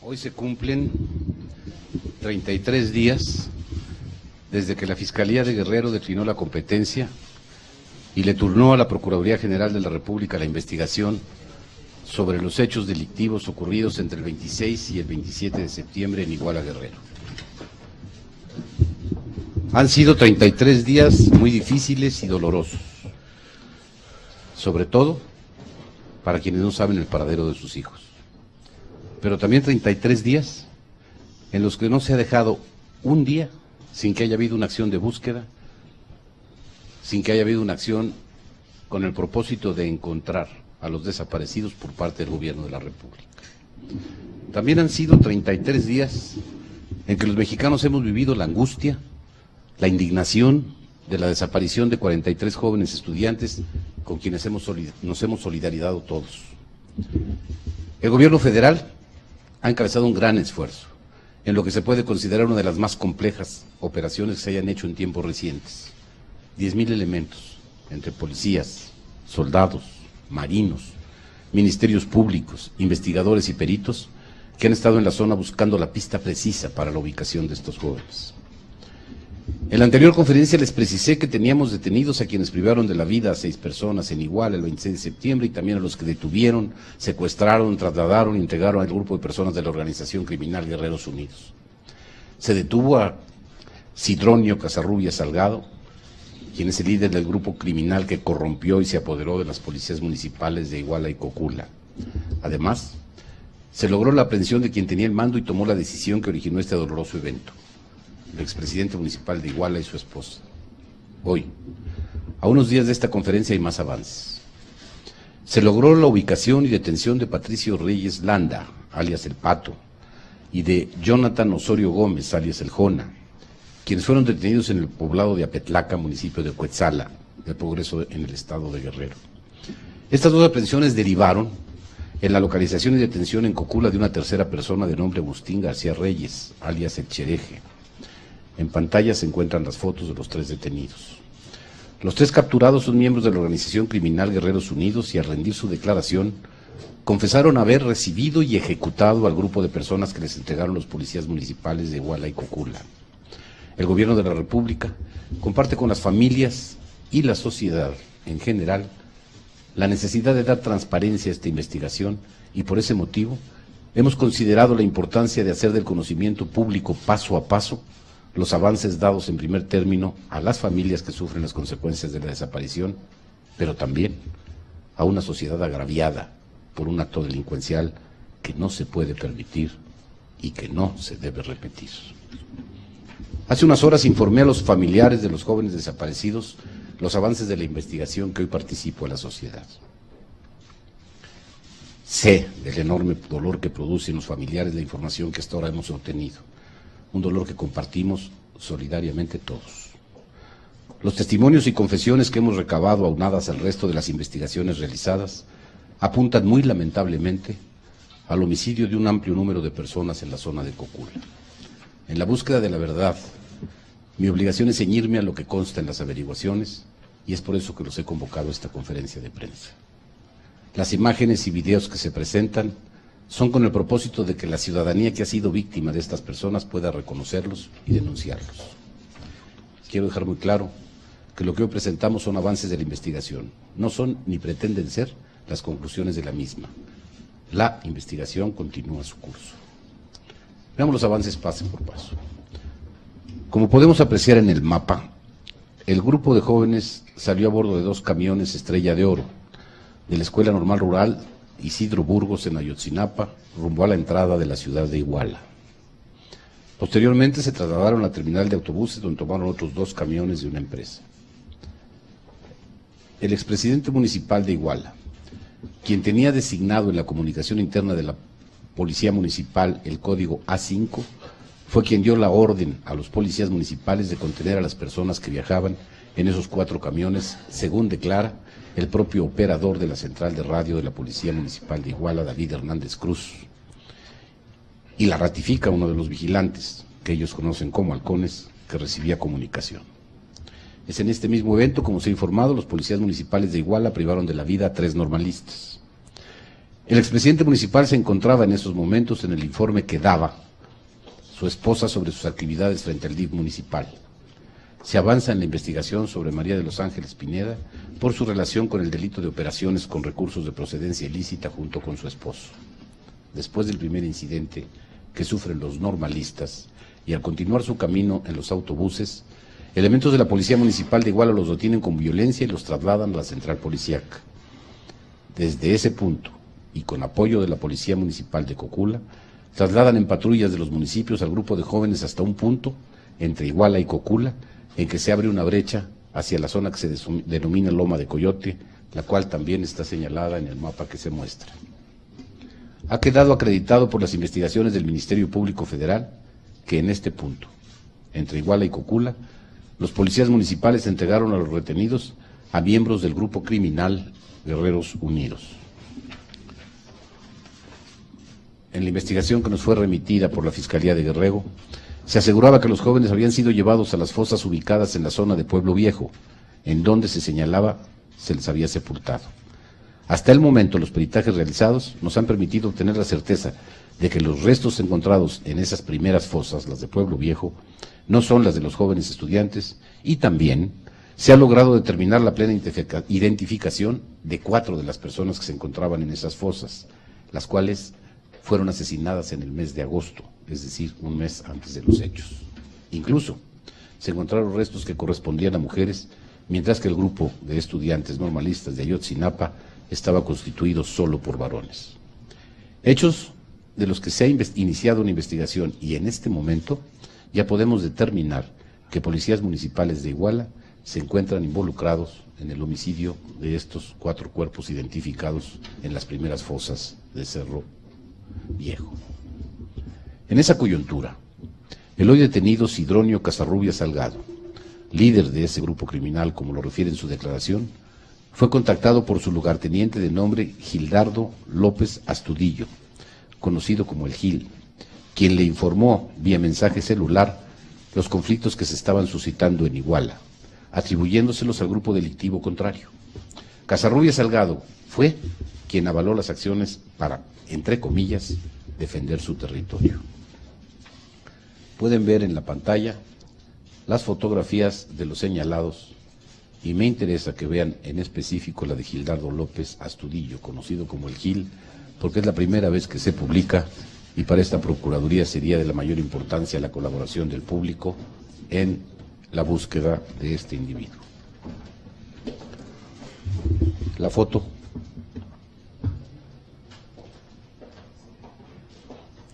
Hoy se cumplen 33 días desde que la Fiscalía de Guerrero declinó la competencia y le turnó a la Procuraduría General de la República la investigación sobre los hechos delictivos ocurridos entre el 26 y el 27 de septiembre en Iguala, Guerrero. Han sido 33 días muy difíciles y dolorosos, sobre todo para quienes no saben el paradero de sus hijos, pero también 33 días en los que no se ha dejado un día sin que haya habido una acción de búsqueda, sin que haya habido una acción con el propósito de encontrar a los desaparecidos por parte del gobierno de la República. También han sido 33 días en que los mexicanos hemos vivido la angustia, la indignación de la desaparición de 43 jóvenes estudiantes con quienes nos hemos solidarizado todos. El gobierno federal ha encabezado un gran esfuerzo en lo que se puede considerar una de las más complejas operaciones que se hayan hecho en tiempos recientes. 10,000 elementos, entre policías, soldados, marinos, ministerios públicos, investigadores y peritos, que han estado en la zona buscando la pista precisa para la ubicación de estos jóvenes. En la anterior conferencia les precisé que teníamos detenidos a quienes privaron de la vida a 6 personas en Iguala el 26 de septiembre y también a los que detuvieron, secuestraron, trasladaron e integraron al grupo de personas de la organización criminal Guerreros Unidos. Se detuvo a Sidronio Casarrubias Salgado, quien es el líder del grupo criminal que corrompió y se apoderó de las policías municipales de Iguala y Cocula. Además, se logró la aprehensión de quien tenía el mando y tomó la decisión que originó este doloroso evento, el expresidente municipal de Iguala y su esposa. Hoy, a unos días de esta conferencia, hay más avances. Se logró la ubicación y detención de Patricio Reyes Landa, alias El Pato, y de Jonathan Osorio Gómez, alias El Jona, quienes fueron detenidos en el poblado de Apetlaca, municipio de Cuetzala, del Progreso, en el estado de Guerrero. Estas dos aprehensiones derivaron en la localización y detención en Cocula de una tercera persona de nombre Agustín García Reyes, alias El Chereje. En pantalla se encuentran las fotos de los 3 detenidos. Los 3 capturados son miembros de la organización criminal Guerreros Unidos y al rendir su declaración confesaron haber recibido y ejecutado al grupo de personas que les entregaron los policías municipales de Iguala y Cocula. El gobierno de la República comparte con las familias y la sociedad en general la necesidad de dar transparencia a esta investigación y por ese motivo hemos considerado la importancia de hacer del conocimiento público paso a paso los avances dados en primer término a las familias que sufren las consecuencias de la desaparición, pero también a una sociedad agraviada por un acto delincuencial que no se puede permitir y que no se debe repetir. Hace unas horas informé a los familiares de los jóvenes desaparecidos los avances de la investigación que hoy participo en la sociedad. Sé del enorme dolor que produce en los familiares la información que hasta ahora hemos obtenido, un dolor que compartimos solidariamente todos. Los testimonios y confesiones que hemos recabado aunadas al resto de las investigaciones realizadas apuntan muy lamentablemente al homicidio de un amplio número de personas en la zona de Cocula. En la búsqueda de la verdad, mi obligación es ceñirme a lo que consta en las averiguaciones y es por eso que los he convocado a esta conferencia de prensa. Las imágenes y videos que se presentan son con el propósito de que la ciudadanía que ha sido víctima de estas personas pueda reconocerlos y denunciarlos. Quiero dejar muy claro que lo que hoy presentamos son avances de la investigación, no son ni pretenden ser las conclusiones de la misma. La investigación continúa su curso. Veamos los avances paso por paso. Como podemos apreciar en el mapa, el grupo de jóvenes salió a bordo de 2 camiones Estrella de Oro, de la Escuela Normal Rural Isidro Burgos en Ayotzinapa, rumbo a la entrada de la ciudad de Iguala. Posteriormente se trasladaron a la terminal de autobuses, donde tomaron otros 2 camiones de una empresa. El expresidente municipal de Iguala, quien tenía designado en la comunicación interna de la Policía Municipal el código A5, fue quien dio la orden a los policías municipales de contener a las personas que viajaban en esos 4 camiones, según declara el propio operador de la central de radio de la Policía Municipal de Iguala, David Hernández Cruz, y la ratifica uno de los vigilantes, que ellos conocen como halcones, que recibía comunicación. Es en este mismo evento, como se ha informado, los policías municipales de Iguala privaron de la vida a 3 normalistas. El expresidente municipal se encontraba en esos momentos en el informe que daba su esposa sobre sus actividades frente al DIF municipal. Se avanza en la investigación sobre María de los Ángeles Pineda por su relación con el delito de operaciones con recursos de procedencia ilícita junto con su esposo. Después del primer incidente que sufren los normalistas y al continuar su camino en los autobuses, elementos de la Policía Municipal de Iguala los detienen con violencia y los trasladan a la central policíaca. Desde ese punto, y con apoyo de la Policía Municipal de Cocula, trasladan en patrullas de los municipios al grupo de jóvenes hasta un punto, entre Iguala y Cocula, en que se abre una brecha hacia la zona que se denomina Loma de Coyote, la cual también está señalada en el mapa que se muestra. Ha quedado acreditado por las investigaciones del Ministerio Público Federal que en este punto, entre Iguala y Cocula, los policías municipales entregaron a los retenidos a miembros del grupo criminal Guerreros Unidos. En la investigación que nos fue remitida por la Fiscalía de Guerrero, se aseguraba que los jóvenes habían sido llevados a las fosas ubicadas en la zona de Pueblo Viejo, en donde se señalaba se les había sepultado. Hasta el momento, los peritajes realizados nos han permitido obtener la certeza de que los restos encontrados en esas primeras fosas, las de Pueblo Viejo, no son las de los jóvenes estudiantes, y también se ha logrado determinar la plena identificación de 4 de las personas que se encontraban en esas fosas, las cuales fueron asesinadas en el mes de agosto, es decir, un mes antes de los hechos. Incluso se encontraron restos que correspondían a mujeres, mientras que el grupo de estudiantes normalistas de Ayotzinapa estaba constituido solo por varones. Hechos de los que se ha iniciado una investigación y en este momento ya podemos determinar que policías municipales de Iguala se encuentran involucrados en el homicidio de estos 4 cuerpos identificados en las primeras fosas de Cerro Viejo. En esa coyuntura, el hoy detenido Sidronio Casarrubias Salgado, líder de ese grupo criminal, como lo refiere en su declaración, fue contactado por su lugarteniente de nombre Gildardo López Astudillo, conocido como el Gil, quien le informó vía mensaje celular los conflictos que se estaban suscitando en Iguala, atribuyéndoselos al grupo delictivo contrario. Casarrubias Salgado fue quien avaló las acciones para, entre comillas, defender su territorio. Pueden ver en la pantalla las fotografías de los señalados y me interesa que vean en específico la de Gildardo López Astudillo, conocido como el Gil, porque es la primera vez que se publica y para esta Procuraduría sería de la mayor importancia la colaboración del público en la búsqueda de este individuo. La foto.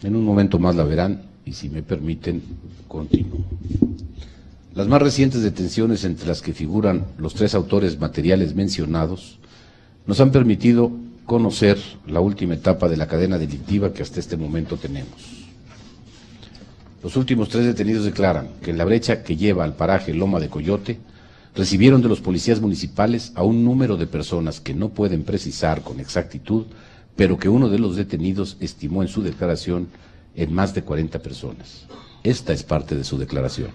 En un momento más la verán y si me permiten, continúo. Las más recientes detenciones, entre las que figuran los 3 autores materiales mencionados, nos han permitido conocer la última etapa de la cadena delictiva que hasta este momento tenemos. Los últimos 3 detenidos declaran que en la brecha que lleva al paraje Loma de Coyote, recibieron de los policías municipales a un número de personas que no pueden precisar con exactitud, pero que uno de los detenidos estimó en su declaración en más de 40 personas. Esta es parte de su declaración.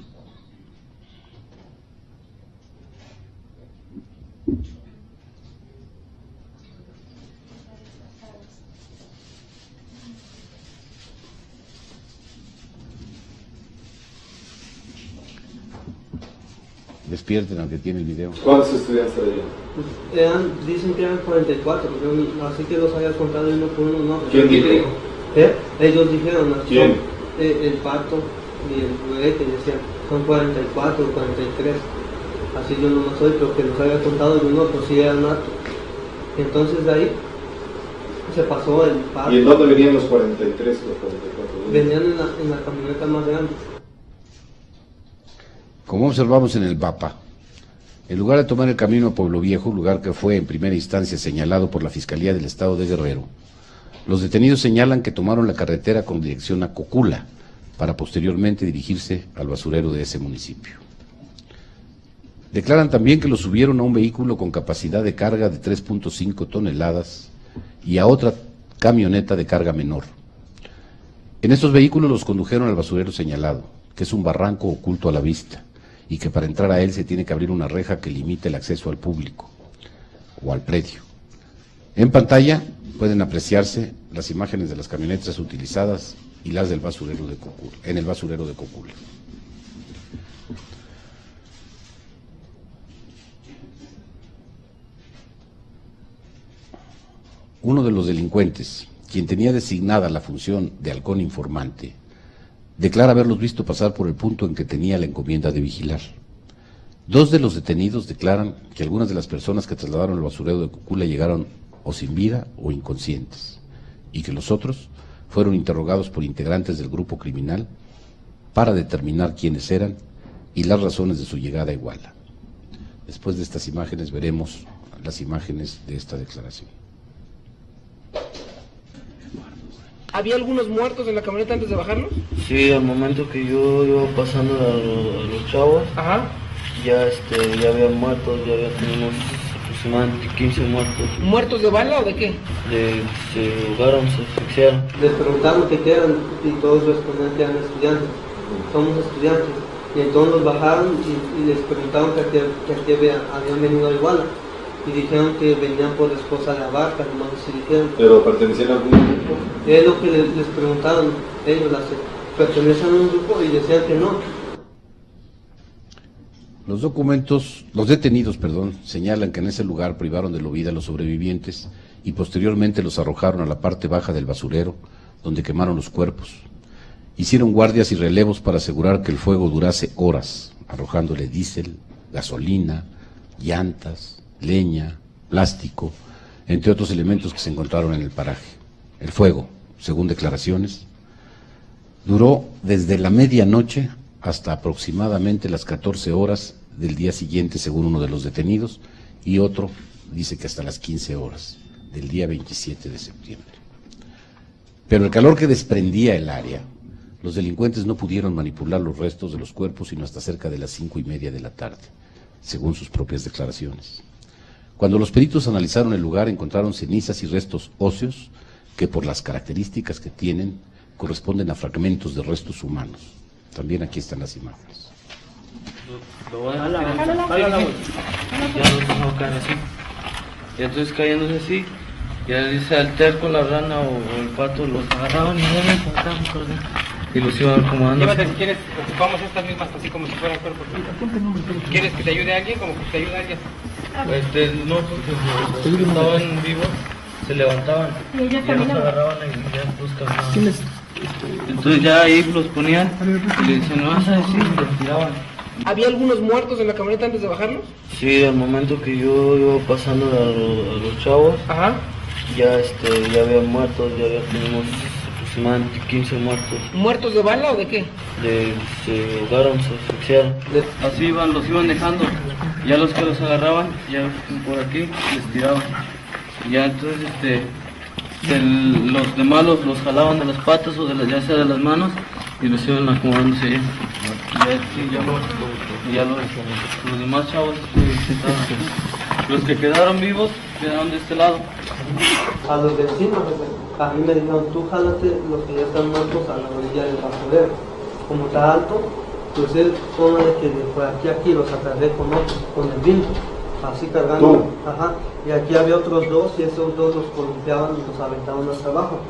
Despierten al que tiene el video. ¿Cuántos estudiantes había? Dicen que eran 44, pero así que los había contado uno por uno, no. ¿Quién dijo? Ellos dijeron, ¿quién? El Pato y el Juguete decían, son 44 o 43. Así yo no lo soy, pero que los había contado de uno, pues sí eran hartos. Entonces de ahí se pasó el Pato. ¿Y en dónde venían los 43, los 44? Venían en la camioneta más grande. Como observamos en el mapa, en lugar de tomar el camino a Pueblo Viejo, lugar que fue en primera instancia señalado por la Fiscalía del Estado de Guerrero, los detenidos señalan que tomaron la carretera con dirección a Cocula, para posteriormente dirigirse al basurero de ese municipio. Declaran también que los subieron a un vehículo con capacidad de carga de 3.5 toneladas y a otra camioneta de carga menor. En estos vehículos los condujeron al basurero señalado, que es un barranco oculto a la vista, y que para entrar a él se tiene que abrir una reja que limita el acceso al público o al predio. En pantalla pueden apreciarse las imágenes de las camionetas utilizadas y las del basurero de Cocula, en el basurero de Cocula. Uno de los delincuentes, quien tenía designada la función de halcón informante, declara haberlos visto pasar por el punto en que tenía la encomienda de vigilar. Dos de los detenidos declaran que algunas de las personas que trasladaron el basurero de Cocula llegaron o sin vida o inconscientes, y que los otros fueron interrogados por integrantes del grupo criminal para determinar quiénes eran y las razones de su llegada a Iguala. Después de estas imágenes veremos las imágenes de esta declaración. ¿Había algunos muertos en la camioneta antes de bajarlos? Sí, al momento que yo iba pasando a los chavos, Ajá. ya había muertos, teníamos aproximadamente 15 muertos. ¿Muertos de bala o de qué? Se ahogaron, se asfixiaron. Les preguntaron qué eran y todos respondían que eran estudiantes. Somos estudiantes. Y entonces los bajaron y les preguntaron que aquí habían venido a Iguala. Y dijeron que venían por la esposa de Abarca, no sé si dijeron. ¿Pero pertenecían a algún grupo? Es lo que les preguntaron ellos, pertenecen a un grupo y decían que no. Los detenidos, señalan que en ese lugar privaron de la vida a los sobrevivientes y posteriormente los arrojaron a la parte baja del basurero, donde quemaron los cuerpos. Hicieron guardias y relevos para asegurar que el fuego durase horas, arrojándole diésel, gasolina, llantas, leña, plástico, entre otros elementos que se encontraron en el paraje. El fuego, según declaraciones, duró desde la medianoche hasta aproximadamente las 14 horas del día siguiente, según uno de los detenidos, y otro dice que hasta las 15 horas del día 27 de septiembre. Pero el calor que desprendía el área, los delincuentes no pudieron manipular los restos de los cuerpos sino hasta cerca de las 5:30 de la tarde, según sus propias declaraciones. Cuando los peritos analizaron el lugar, encontraron cenizas y restos óseos que, por las características que tienen, corresponden a fragmentos de restos humanos. También aquí están las imágenes. Ya los dejó caer así. Y entonces cayéndose así, ya dice al terco, la rana o el pato, los agarraban y los iban acomodando. Llévate, si quieres, ocupamos estas mismas así como si fueran cuerpos. ¿Quieres que te ayude alguien? Como que te ayude alguien. No, porque estaban vivos, se levantaban, ya los agarraban y ya los caminaban. Entonces ya ahí los ponían y le decían, no vas a decir, y los tiraban. ¿Había algunos muertos en la camioneta antes de bajarlos? Sí, al momento que yo iba pasando a los chavos, Ajá. ya había muertos, teníamos aproximadamente 15 muertos. ¿Muertos de bala o de qué? Se ahogaron, se asfixiaron. Así los iban dejando, ya los que los agarraban, ya por aquí, les tiraban. Y ya entonces los demás los jalaban de las patas o ya sea de las manos y los iban acomodándose ahí. Ya los demás chavos los que quedaron vivos quedaron de este lado. A los de encima, a mí me dijeron, tú jálate los que ya están muertos a la orilla del basurero. Como está alto, pues es zona de que por aquí los agarré con el vincho, así cargando. Ajá. Y aquí había otros dos y esos dos los columpiaban y los aventaban hasta abajo.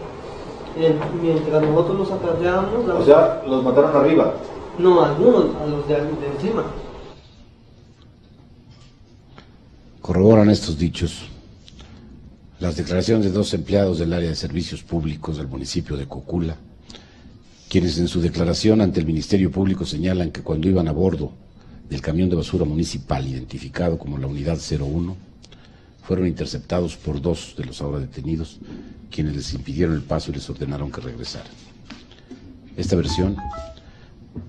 Mientras nosotros los acarreábamos... O sea, los mataron arriba. No, algunos, a los de encima. Corroboran estos dichos las declaraciones de dos empleados del área de servicios públicos del municipio de Cocula, quienes en su declaración ante el Ministerio Público señalan que cuando iban a bordo del camión de basura municipal identificado como la Unidad 01, fueron interceptados por dos de los ahora detenidos, quienes les impidieron el paso y les ordenaron que regresaran. Esta versión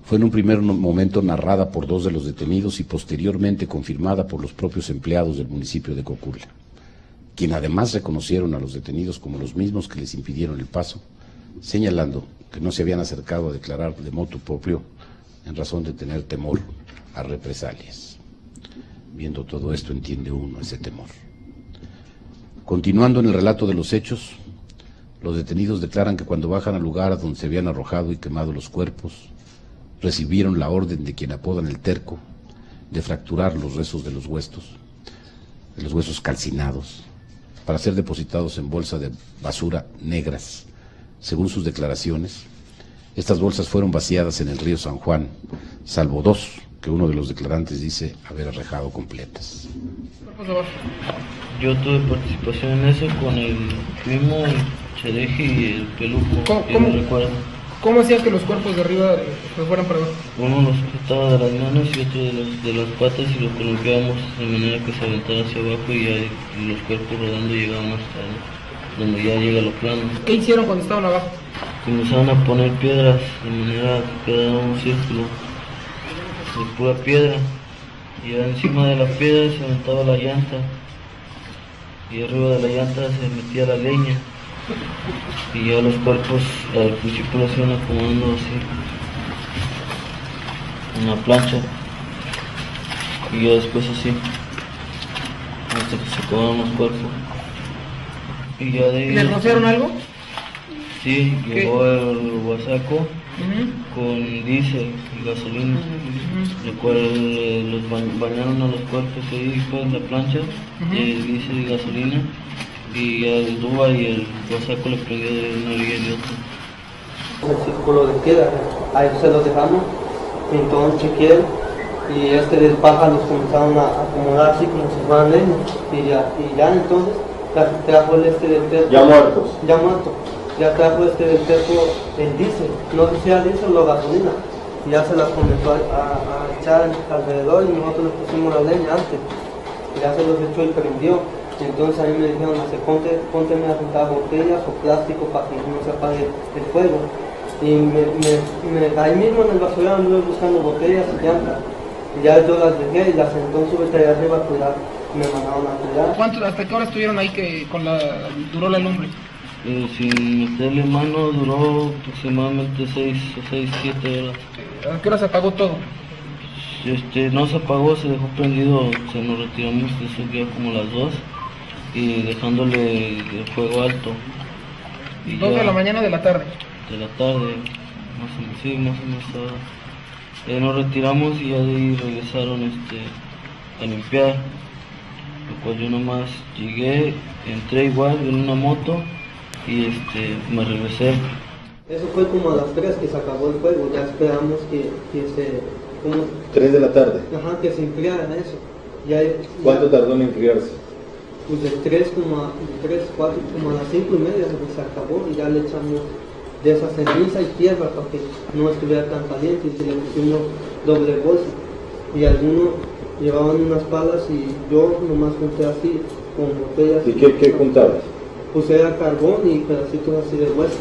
fue en un primer momento narrada por dos de los detenidos y posteriormente confirmada por los propios empleados del municipio de Cocula, quien además reconocieron a los detenidos como los mismos que les impidieron el paso, señalando que no se habían acercado a declarar de motu propio en razón de tener temor a represalias. Viendo todo esto entiende uno ese temor. Continuando en el relato de los hechos, los detenidos declaran que cuando bajan al lugar a donde se habían arrojado y quemado los cuerpos, recibieron la orden de quien apodan el terco de fracturar los restos de los huesos calcinados, para ser depositados en bolsas de basura negras. Según sus declaraciones, estas bolsas fueron vaciadas en el río San Juan, salvo 2 que uno de los declarantes dice haber arrojado completas. Yo tuve participación en eso con el Primo, el Chedeji y el Peluco. ¿Cómo? No recuerdo. ¿Cómo hacías que los cuerpos de arriba se fueran para abajo? Uno los sujetaba de las manos y otro de las patas y los columpiábamos de manera que se aventara hacia abajo y ya los cuerpos rodando llegaban hasta donde ya llega lo plano. ¿Qué hicieron cuando estaban abajo? Comenzaron a poner piedras de manera que quedara un círculo de pura piedra y ya encima de las piedras se aventaba la llanta y arriba de la llanta se metía la leña. Y ya los cuerpos al principio los iban acomodando así en la plancha y ya después así hasta que se acabaron los cuerpos y ya de ahí ¿Les rociaron algo? sí, ¿Qué? llegó el guasaco con diésel y gasolina, lo cual los bañaron a los cuerpos ahí pues en la plancha de diésel y gasolina. Y el Duba y el guasaco le prendió de una orilla y de otra. El círculo de piedra, ahí se los dejamos, entonces quieren, y de paja los comenzaron a acomodar así como si fueran leña, y ya entonces trajo el del terco. Ya muertos. Ya muerto, ya trajo del terco el diésel, no sé si era diésel o gasolina, y ya se las comenzó a echar alrededor y nosotros le pusimos la leña antes, y ya se los echó y prendió. Entonces a mí me dijeron, pónteme a juntar botellas o plástico para que no se apague el fuego. Y ahí mismo en el basurero anduve buscando botellas y llantas. Y ya yo las dejé y las entonces súbete allá arriba a cuidar. Me mandaron a cuidar. ¿Hasta qué hora estuvieron ahí que duró la lumbre? Sin meterle mano duró aproximadamente 6 o 7 horas. ¿A qué hora se apagó todo? No se apagó, se dejó prendido, se nos retiramos de eso ya como las 2 y dejándole el fuego alto. Y 2 de la mañana o de la tarde. De la tarde, más o menos. Nos retiramos y ya de ahí regresaron a limpiar, lo cual yo nomás llegué, entré igual en una moto y me regresé. Eso fue como a las 3 que se acabó el fuego, ya esperamos que se... Como, 3 de la tarde. Ajá, que se enfriara eso. ¿Cuánto tardó en enfriarse? Pues de 4, como a las 5:30 se acabó y ya le echamos de esa ceniza y tierra para que no estuviera tan caliente y se le pusimos doble bolsa. Y algunos llevaban unas palas y yo nomás junté así con botellas. ¿Y qué juntabas? Pues era carbón y pedacitos así de hueso.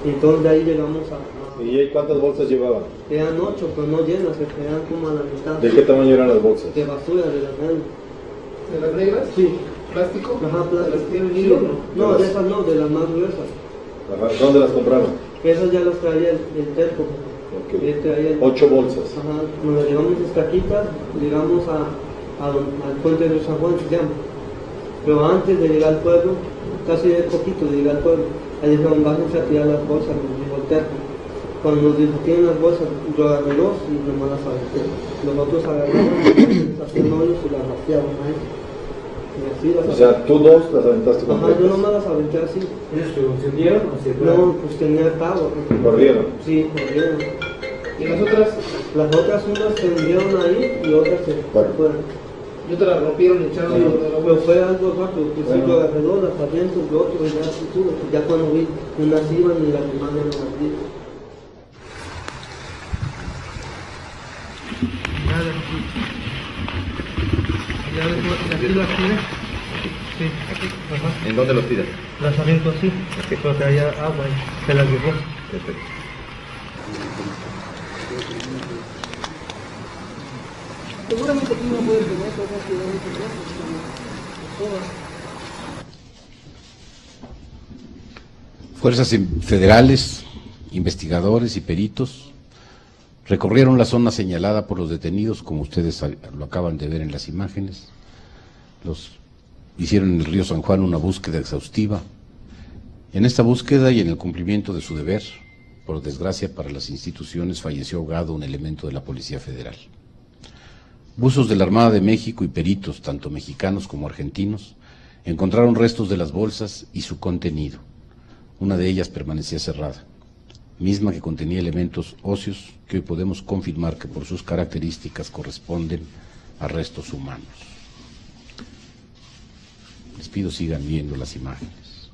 Entonces de ahí llegamos a... ¿Y cuántas bolsas llevaban? Eran 8, pero no llenas, eran como a la mitad. ¿De qué tamaño eran las bolsas? De basura, de las grandes. ¿De las negras? Sí. ¿Plástico? Ajá, plástico. ¿De las que tienen Sí. hilo? No, de esas no, de las más gruesas. Ajá. ¿Dónde las compraron? Esas ya las traía el terco. Ok. Traía 8 bolsas. Ajá, cuando llegamos a Estaquitas, llegamos al puente de San Juan, se llama. Pero antes de llegar al pueblo, casi de poquito de llegar al pueblo, ahí dijeron, bájense a tirar las bolsas, nos dijo el terco. Cuando nos dijo, tienen las bolsas, yo agarré 2 y nomás las aventé. Los otros agarraron, hacían hoyos y las vaciaban ahí. Y así las O sea, tú dos las aventaste Ajá, completas. yo nomás las aventé así. ¿Ellos se encendieron o se No, pues tenía cabo. Corrieron. Sí, corrieron. ¿Y las otras? Las otras unas se hundieron ahí y otras se Bueno. fueron. ¿Y otras las rompieron y echaron Sí, de la pero bolsa? fue algo rápido, al principio agarré dos, las adentro, y otro, y ya así tuve. Ya cuando vi unas iban y las demás ya no las vi. Ya después, aquí las tiré. Sí, aquí, ajá. ¿En dónde los tiras? Las aviento así, porque había agua y se las llevó. Seguramente aquí no puedes tener cosas que no se Fuerzas federales, investigadores y peritos recorrieron la zona señalada por los detenidos, como ustedes lo acaban de ver en las imágenes. Hicieron en el río San Juan una búsqueda exhaustiva. En esta búsqueda y en el cumplimiento de su deber, por desgracia para las instituciones, falleció ahogado un elemento de la Policía Federal. Buzos de la Armada de México y peritos, tanto mexicanos como argentinos, encontraron restos de las bolsas y su contenido. Una de ellas permanecía cerrada, misma que contenía elementos óseos que hoy podemos confirmar que por sus características corresponden a restos humanos. Les pido sigan viendo las imágenes.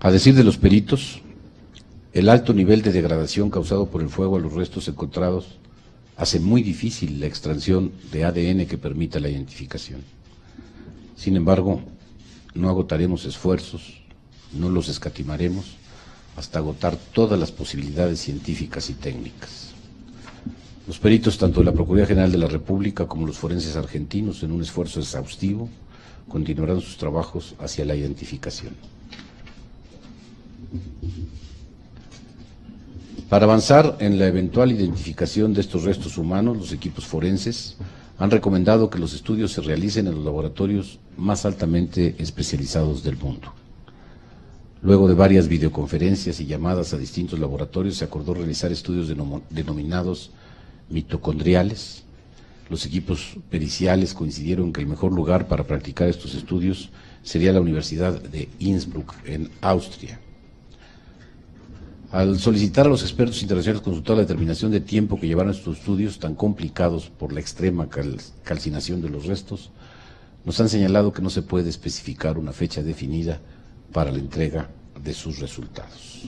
A decir de los peritos, el alto nivel de degradación causado por el fuego a los restos encontrados hace muy difícil la extracción de ADN que permita la identificación. Sin embargo, no agotaremos esfuerzos, no los escatimaremos hasta agotar todas las posibilidades científicas y técnicas. Los peritos, tanto de la Procuraduría General de la República como los forenses argentinos, en un esfuerzo exhaustivo, continuarán sus trabajos hacia la identificación. Para avanzar en la eventual identificación de estos restos humanos, los equipos forenses han recomendado que los estudios se realicen en los laboratorios más altamente especializados del mundo. Luego de varias videoconferencias y llamadas a distintos laboratorios, se acordó realizar estudios denominados mitocondriales. Los equipos periciales coincidieron que el mejor lugar para practicar estos estudios sería la Universidad de Innsbruck, en Austria. Al solicitar a los expertos internacionales consultar la determinación de tiempo que llevaron estos estudios tan complicados por la extrema calcinación de los restos, nos han señalado que no se puede especificar una fecha definida para la entrega de sus resultados.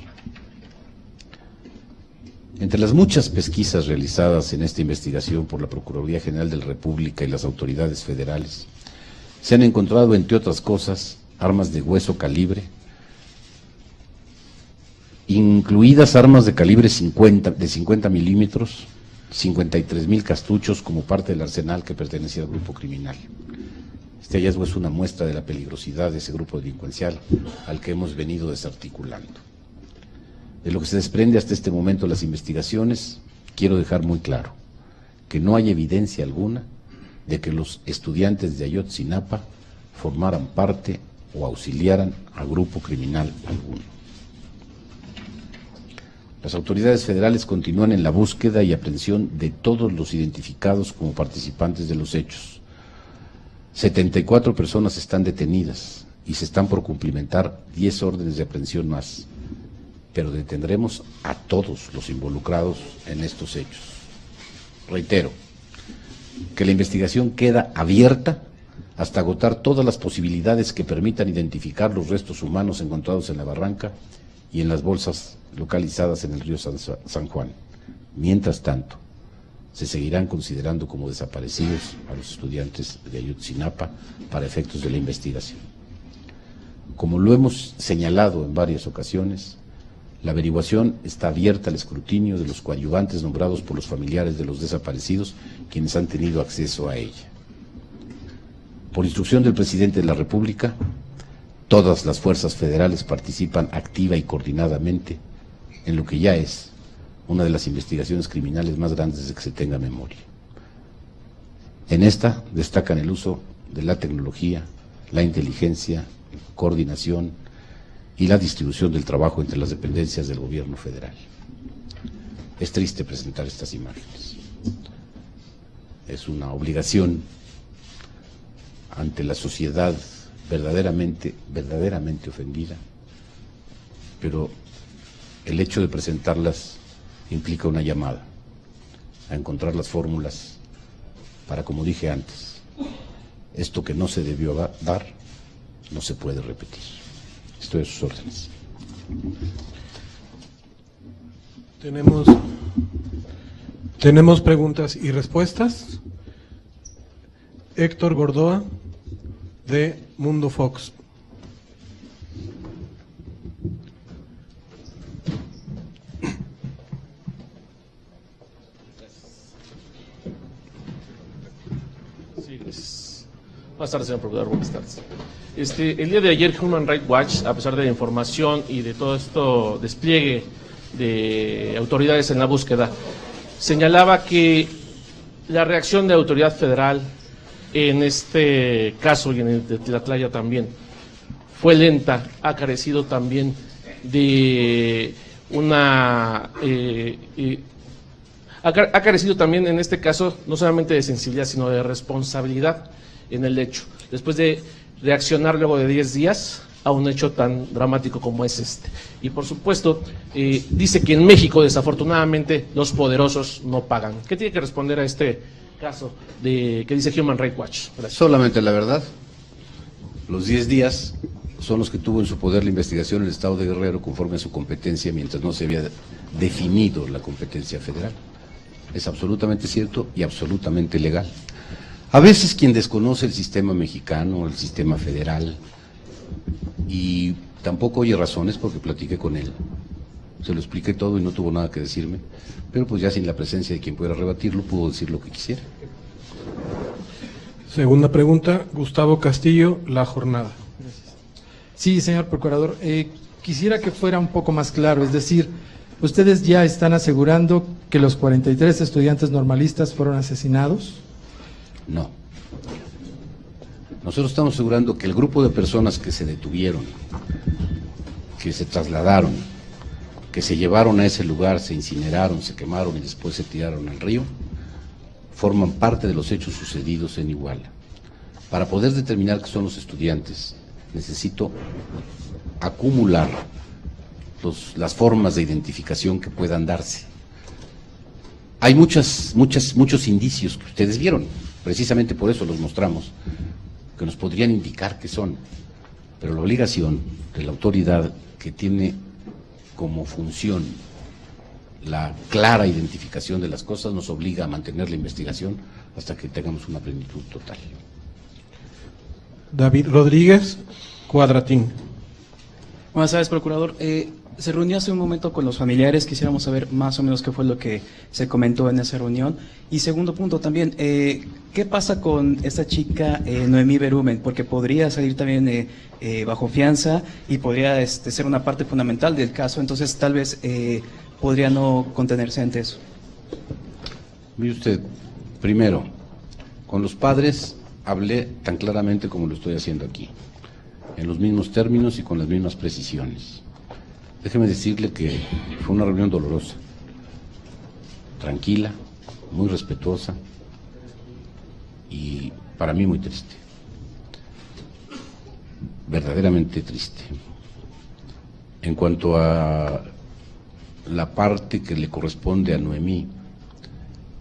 Entre las muchas pesquisas realizadas en esta investigación por la Procuraduría General de la República y las autoridades federales, se han encontrado, entre otras cosas, armas de hueso calibre, incluidas armas de calibre de 50 milímetros, 53,000 cartuchos como parte del arsenal que pertenecía al grupo criminal. Este hallazgo es una muestra de la peligrosidad de ese grupo delincuencial al que hemos venido desarticulando. De lo que se desprende hasta este momento de las investigaciones, quiero dejar muy claro que no hay evidencia alguna de que los estudiantes de Ayotzinapa formaran parte o auxiliaran a grupo criminal alguno. Las autoridades federales continúan en la búsqueda y aprehensión de todos los identificados como participantes de los hechos. 74 personas están detenidas y se están por cumplimentar 10 órdenes de aprehensión más, pero detendremos a todos los involucrados en estos hechos. Reitero, que la investigación queda abierta hasta agotar todas las posibilidades que permitan identificar los restos humanos encontrados en la barranca y en las bolsas localizadas en el río San Juan. Mientras tanto, se seguirán considerando como desaparecidos a los estudiantes de Ayotzinapa para efectos de la investigación. Como lo hemos señalado en varias ocasiones, La averiguación está abierta al escrutinio de los coadyuvantes nombrados por los familiares de los desaparecidos, quienes han tenido acceso a ella. Por instrucción del presidente de la República, todas las fuerzas federales participan activa y coordinadamente en lo que ya es una de las investigaciones criminales más grandes desde que se tenga memoria. En esta destacan el uso de la tecnología, la inteligencia, coordinación y la distribución del trabajo entre las dependencias del gobierno federal. Es triste presentar estas imágenes. Es una obligación ante la sociedad verdaderamente ofendida, pero el hecho de presentarlas implica una llamada a encontrar las fórmulas para, como dije antes, esto que no se debió dar, no se puede repetir. Estoy a sus órdenes. Tenemos preguntas y respuestas. Héctor Gordoa, de Mundo Fox. Buenas tardes, señor procurador, buenas tardes. El día de ayer Human Rights Watch, a pesar de la información y de todo esto despliegue de autoridades en la búsqueda, señalaba que la reacción de la autoridad federal en este caso y en el de Tlatlaya también fue lenta, ha carecido también de una... ha carecido también en este caso no solamente de sensibilidad, sino de responsabilidad en el hecho, después de reaccionar luego de 10 días a un hecho tan dramático como es este. Y por supuesto, dice que en México desafortunadamente los poderosos no pagan. ¿Qué tiene que responder a este caso que dice Human Rights Watch? Gracias. Solamente la verdad. Los 10 días son los que tuvo en su poder la investigación en el Estado de Guerrero conforme a su competencia, mientras no se había definido la competencia federal. Es absolutamente cierto y absolutamente legal. A veces quien desconoce el sistema mexicano, el sistema federal, y tampoco oye razones porque platiqué con él, se lo expliqué todo y no tuvo nada que decirme, pero pues ya sin la presencia de quien pudiera rebatirlo, pudo decir lo que quisiera. Segunda pregunta, Gustavo Castillo, La Jornada. Sí, señor procurador, quisiera que fuera un poco más claro, es decir, ustedes ya están asegurando que los 43 estudiantes normalistas fueron asesinados. No. Nosotros estamos asegurando que el grupo de personas que se detuvieron, que se trasladaron, que se llevaron a ese lugar, se incineraron, se quemaron y después se tiraron al río, forman parte de los hechos sucedidos en Iguala. Para poder determinar que son los estudiantes, necesito acumular las formas de identificación que puedan darse. Hay muchos indicios que ustedes vieron. Precisamente por eso los mostramos, que nos podrían indicar qué son, pero la obligación de la autoridad que tiene como función la clara identificación de las cosas nos obliga a mantener la investigación hasta que tengamos una plenitud total. David Rodríguez, Cuadratín. Buenas tardes, procurador. Se reunió hace un momento con los familiares, quisiéramos saber más o menos qué fue lo que se comentó en esa reunión. Y segundo punto también, ¿qué pasa con esta chica Noemí Berumen? Porque podría salir también bajo fianza y podría ser una parte fundamental del caso, entonces tal vez podría no contenerse ante eso. Mire usted, primero, con los padres hablé tan claramente como lo estoy haciendo aquí, en los mismos términos y con las mismas precisiones. Déjeme decirle que fue una reunión dolorosa, tranquila, muy respetuosa y para mí muy triste, verdaderamente triste. En cuanto a la parte que le corresponde a Noemí,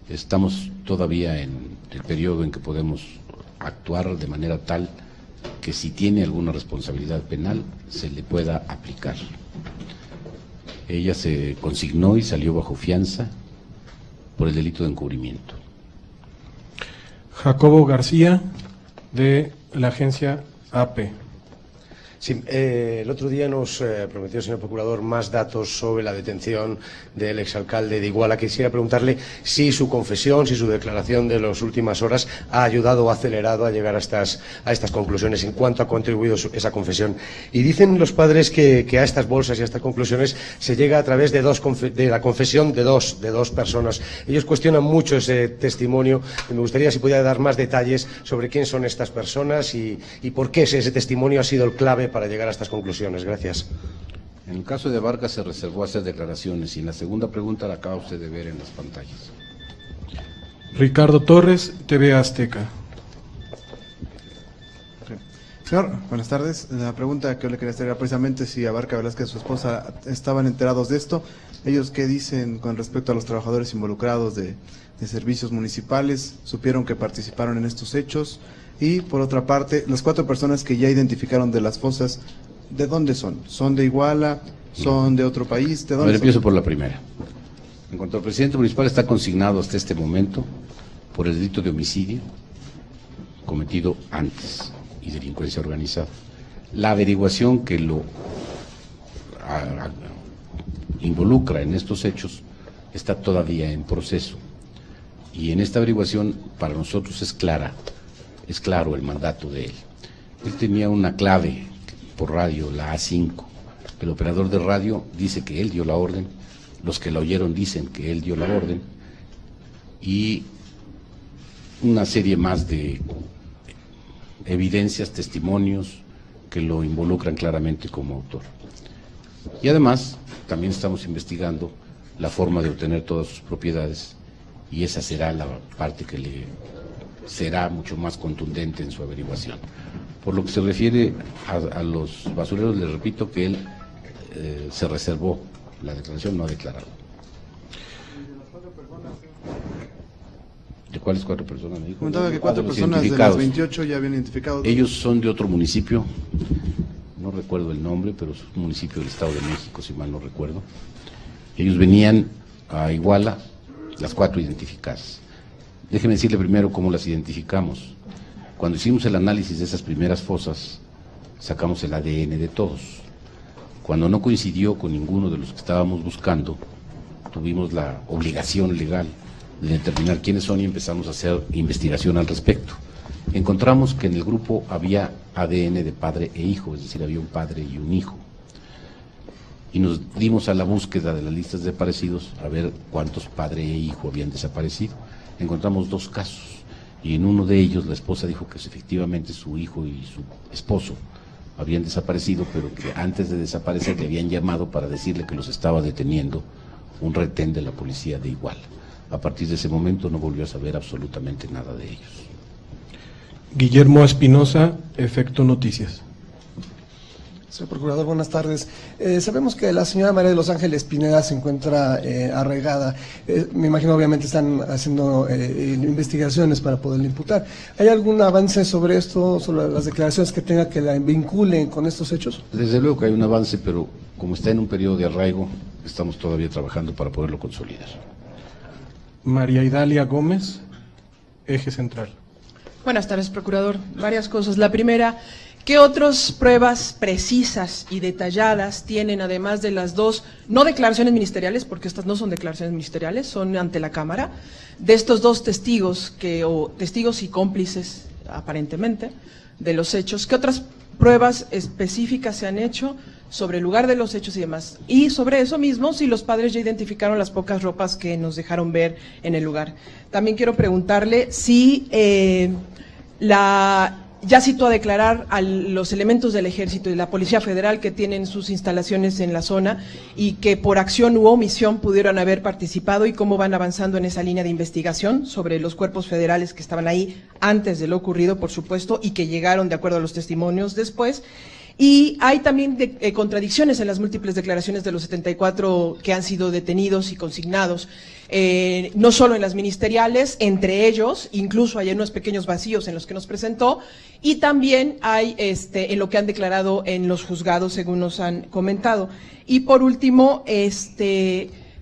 estamos todavía en el periodo en que podemos actuar de manera tal que si tiene alguna responsabilidad penal se le pueda aplicar. Ella se consignó y salió bajo fianza por el delito de encubrimiento. Jacobo García, de la agencia AP. Sí, el otro día nos prometió, señor procurador, más datos sobre la detención del exalcalde de Iguala. Quisiera preguntarle si su confesión, si su declaración de las últimas horas ha ayudado o acelerado a llegar a estas conclusiones, en cuánto ha contribuido esa confesión. Y dicen los padres que a estas bolsas y a estas conclusiones se llega a través de la confesión de dos personas. Ellos cuestionan mucho ese testimonio y me gustaría si pudiera dar más detalles sobre quién son estas personas y por qué ese testimonio ha sido el clave para llegar a estas conclusiones. Gracias. En el caso de Abarca se reservó a hacer declaraciones y en la segunda pregunta la acaba usted de ver en las pantallas. Ricardo Torres, TV Azteca. Señor, buenas tardes. La pregunta que yo le quería hacer era precisamente si Abarca Velázquez y su esposa estaban enterados de esto. ¿Ellos qué dicen con respecto a los trabajadores involucrados de servicios municipales? ¿Supieron que participaron en estos hechos? Y, por otra parte, las 4 personas que ya identificaron de las fosas, ¿de dónde son? ¿Son de Iguala? ¿Son de otro país? ¿De dónde son? Empiezo por la primera. En cuanto al presidente municipal, está consignado hasta este momento por el delito de homicidio cometido antes y delincuencia organizada. La averiguación que lo involucra en estos hechos está todavía en proceso. Y en esta averiguación para nosotros es claro el mandato de él. Él tenía una clave por radio, la A5. El operador de radio dice que él dio la orden, los que la oyeron dicen que él dio la orden, y una serie más de evidencias, testimonios que lo involucran claramente como autor. Y además, también estamos investigando la forma de obtener todas sus propiedades, y esa será la parte que le será mucho más contundente en su averiguación. Por lo que se refiere a los basureros, le repito que él se reservó la declaración, no ha declarado. ¿De cuáles 4 personas me dijo? Comentaba que 4 personas de las 28 ya habían identificado. Ellos son de otro municipio, no recuerdo el nombre, pero es un municipio del Estado de México, si mal no recuerdo. Ellos venían a Iguala, las 4 identificadas. Déjeme decirle primero cómo las identificamos. Cuando hicimos el análisis de esas primeras fosas, sacamos el ADN de todos. Cuando no coincidió con ninguno de los que estábamos buscando, tuvimos la obligación legal de determinar quiénes son y empezamos a hacer investigación al respecto. Encontramos que en el grupo había ADN de padre e hijo, es decir, había un padre y un hijo. Y nos dimos a la búsqueda de las listas de desaparecidos a ver cuántos padre e hijo habían desaparecido. Encontramos 2 casos y en uno de ellos la esposa dijo que efectivamente su hijo y su esposo habían desaparecido, pero que antes de desaparecer le habían llamado para decirle que los estaba deteniendo un retén de la policía de Iguala. A partir de ese momento no volvió a saber absolutamente nada de ellos. Guillermo Espinosa, Efecto Noticias. Señor Procurador, buenas tardes. Sabemos que la señora María de los Ángeles Pineda se encuentra arraigada. Me imagino obviamente están haciendo investigaciones para poderla imputar. ¿Hay algún avance sobre esto, sobre las declaraciones que tenga que la vinculen con estos hechos? Desde luego que hay un avance, pero como está en un periodo de arraigo, estamos todavía trabajando para poderlo consolidar. María Idalia Gómez, Eje Central. Buenas tardes, Procurador. Varias cosas. La primera, ¿qué otras pruebas precisas y detalladas tienen, además de las 2, no declaraciones ministeriales, porque estas no son declaraciones ministeriales, son ante la Cámara, de estos 2 testigos, o testigos y cómplices, aparentemente, de los hechos? ¿Qué otras pruebas específicas se han hecho sobre el lugar de los hechos y demás? Y sobre eso mismo, si los padres ya identificaron las pocas ropas que nos dejaron ver en el lugar. También quiero preguntarle si ya citó a declarar a los elementos del Ejército y de la Policía Federal que tienen sus instalaciones en la zona y que por acción u omisión pudieron haber participado, y cómo van avanzando en esa línea de investigación sobre los cuerpos federales que estaban ahí antes de lo ocurrido, por supuesto, y que llegaron de acuerdo a los testimonios después. Y hay también contradicciones en las múltiples declaraciones de los 74 que han sido detenidos y consignados, no solo en las ministeriales, entre ellos, incluso hay unos pequeños vacíos en los que nos presentó, y también hay en lo que han declarado en los juzgados, según nos han comentado. Y por último,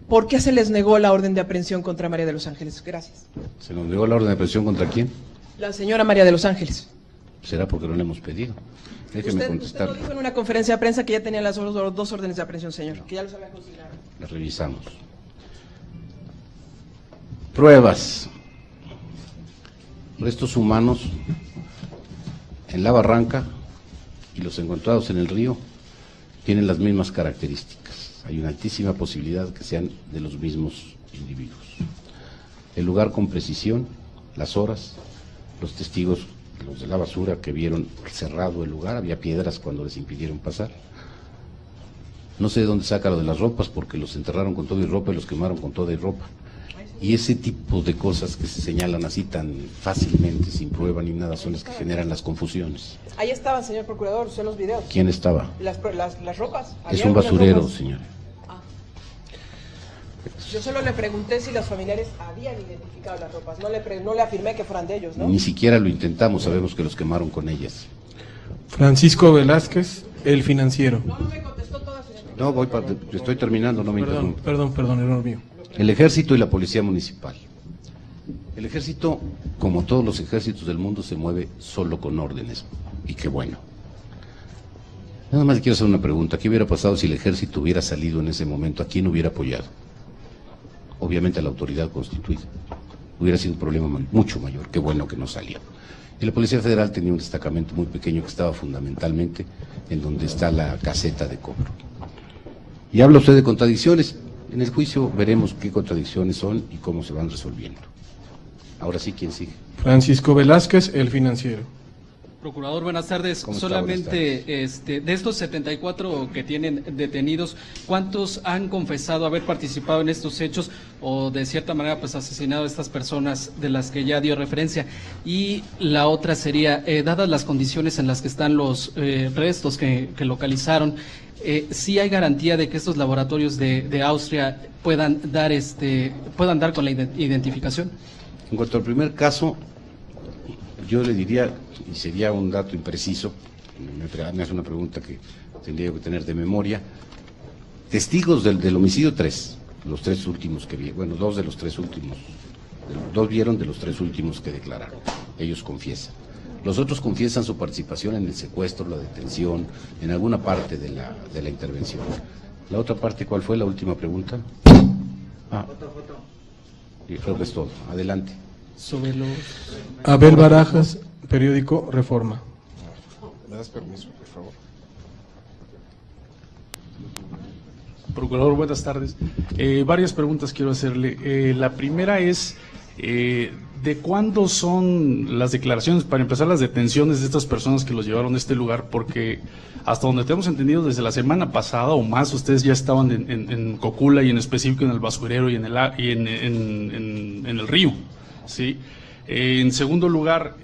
¿por qué se les negó la orden de aprehensión contra María de los Ángeles? Gracias. ¿Se nos negó la orden de aprehensión contra quién? La señora María de los Ángeles. Será porque no le hemos pedido. Déjeme contestar. Usted lo dijo en una conferencia de prensa que ya tenía las dos órdenes de aprehensión, señor, que ya los había consignado. Las revisamos. Pruebas. Restos humanos en la barranca y los encontrados en el río tienen las mismas características. Hay una altísima posibilidad que sean de los mismos individuos. El lugar con precisión, las horas, los testigos, los de la basura que vieron cerrado el lugar, había piedras cuando les impidieron pasar. No sé de dónde saca lo de las ropas, porque los enterraron con todo y ropa y los quemaron con toda y ropa. Y ese tipo de cosas que se señalan así tan fácilmente, sin prueba ni nada, son las que generan las confusiones. Ahí estaban, señor procurador, son los videos. ¿Quién estaba? Las ropas. Es un basurero, señor. Yo solo le pregunté si los familiares habían identificado las ropas, no le afirmé que fueran de ellos, ¿no? Ni siquiera lo intentamos, sabemos que los quemaron con ellas. Francisco Velázquez, El Financiero. No me contestó todas, señor. No, estoy terminando, no me interrumpa. Perdón, error mío. El Ejército y la Policía Municipal. El Ejército, como todos los ejércitos del mundo, se mueve solo con órdenes, y qué bueno. Nada más le quiero hacer una pregunta. ¿Qué hubiera pasado si el Ejército hubiera salido en ese momento? ¿A quién hubiera apoyado? Obviamente a la autoridad constituida. Hubiera sido un problema mucho mayor. Qué bueno que no salió. Y la Policía Federal tenía un destacamento muy pequeño que estaba fundamentalmente en donde está la caseta de cobro. Y habla usted de contradicciones. En el juicio veremos qué contradicciones son y cómo se van resolviendo. Ahora sí, ¿quién sigue? Francisco Velázquez, El Financiero. Procurador, buenas tardes. Solamente de estos 74 que tienen detenidos, ¿cuántos han confesado haber participado en estos hechos o de cierta manera pues asesinado a estas personas de las que ya dio referencia? Y la otra sería, dadas las condiciones en las que están los restos que localizaron, ¿sí hay garantía de que estos laboratorios de Austria puedan dar con la identificación? En cuanto al primer caso, yo le diría, y sería un dato impreciso, me hace una pregunta que tendría que tener de memoria, testigos del homicidio 3, los 3 últimos que vieron, bueno, 2 de los 3 últimos, 2 vieron de los 3 últimos que declararon, ellos confiesan. Los otros confiesan su participación en el secuestro, la detención, en alguna parte de la intervención. La otra parte, ¿cuál fue la última pregunta? Creo que es todo. Adelante. Abel Barajas, periódico Reforma. ¿Me das permiso, por favor? Procurador, buenas tardes. Varias preguntas quiero hacerle. La primera es, ¿de cuándo son las declaraciones, para empezar, las detenciones de estas personas que los llevaron a este lugar? Porque hasta donde tenemos entendido, desde la semana pasada o más, ustedes ya estaban en Cocula y en específico en el basurero y en el río, ¿sí? En segundo lugar,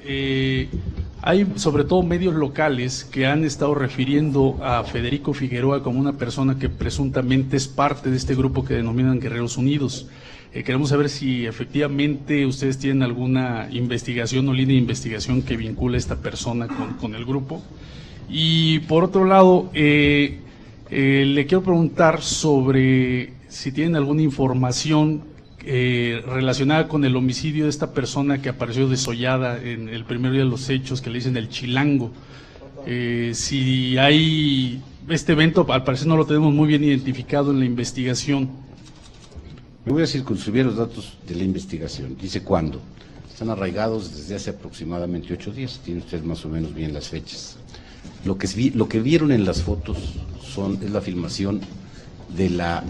hay sobre todo medios locales que han estado refiriendo a Federico Figueroa como una persona que presuntamente es parte de este grupo que denominan Guerreros Unidos. Queremos saber si efectivamente ustedes tienen alguna investigación o línea de investigación que vincula a esta persona con el grupo. Y por otro lado, le quiero preguntar sobre si tienen alguna información relacionada con el homicidio de esta persona que apareció desollada en el primer día de los hechos, que le dicen el Chilango. Si hay este evento, al parecer no lo tenemos muy bien identificado en la investigación. Me voy a circunscribir los datos de la investigación. Dice cuándo. Están arraigados desde hace aproximadamente 8 días. Tiene usted más o menos bien las fechas. Lo que vieron en las fotos es la filmación de la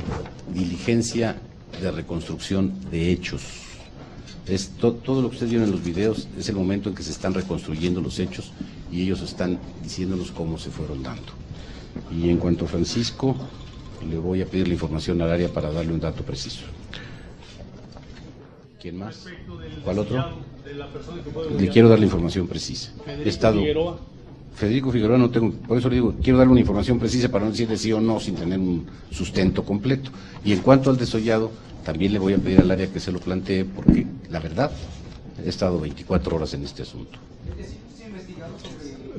diligencia de reconstrucción de hechos. Todo lo que ustedes vieron en los videos es el momento en que se están reconstruyendo los hechos y ellos están diciéndonos cómo se fueron dando. Y en cuanto a Francisco, le voy a pedir la información al área para darle un dato preciso. ¿Quién más? ¿Cuál otro? Le quiero dar la información precisa. Federico Figueroa no tengo, por eso le digo, quiero darle una información precisa para no decirle sí o no sin tener un sustento completo. Y en cuanto al desollado, también le voy a pedir al área que se lo plantee, porque la verdad, he estado 24 horas en este asunto.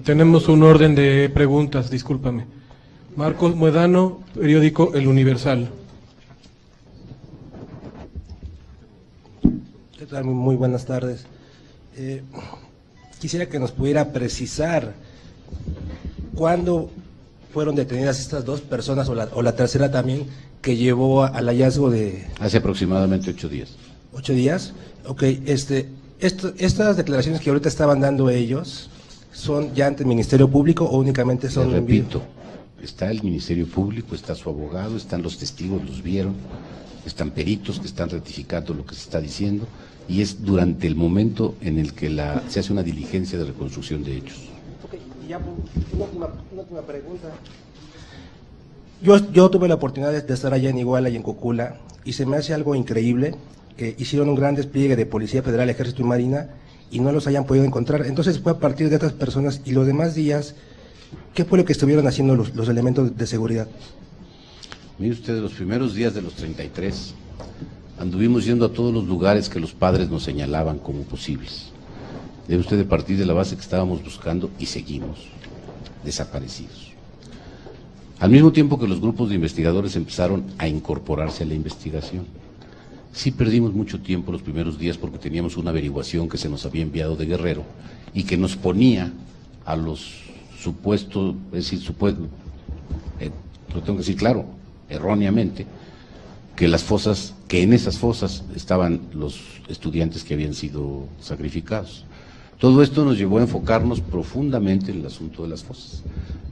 Tenemos un orden de preguntas, discúlpame. Marcos Muedano, periódico El Universal. ¿Qué tal? Muy buenas tardes. Quisiera que nos pudiera precisar ¿cuándo fueron detenidas estas dos personas o la tercera también que llevó al hallazgo de... Hace aproximadamente 8 días. 8 días, ok. Estas declaraciones que ahorita estaban dando ellos, ¿son ya ante el Ministerio Público o únicamente son... Les repito, está el Ministerio Público, está su abogado, están los testigos, los vieron, están peritos que están ratificando lo que se está diciendo, y es durante el momento en el que se hace una diligencia de reconstrucción de hechos. Ok, y ya una última pregunta. Yo tuve la oportunidad de estar allá en Iguala y en Cocula, y se me hace algo increíble que hicieron un gran despliegue de Policía Federal, Ejército y Marina, y no los hayan podido encontrar. Entonces fue a partir de estas personas y los demás días, ¿qué fue lo que estuvieron haciendo los elementos de seguridad? Mire usted, los primeros días de los 33, anduvimos yendo a todos los lugares que los padres nos señalaban como posibles. Debe usted de partir de la base que estábamos buscando y seguimos desaparecidos. Al mismo tiempo que los grupos de investigadores empezaron a incorporarse a la investigación. Sí perdimos mucho tiempo los primeros días porque teníamos una averiguación que se nos había enviado de Guerrero y que nos ponía a los supuestos, es decir, lo tengo que decir claro, erróneamente, que en esas fosas estaban los estudiantes que habían sido sacrificados. Todo esto nos llevó a enfocarnos profundamente en el asunto de las fosas,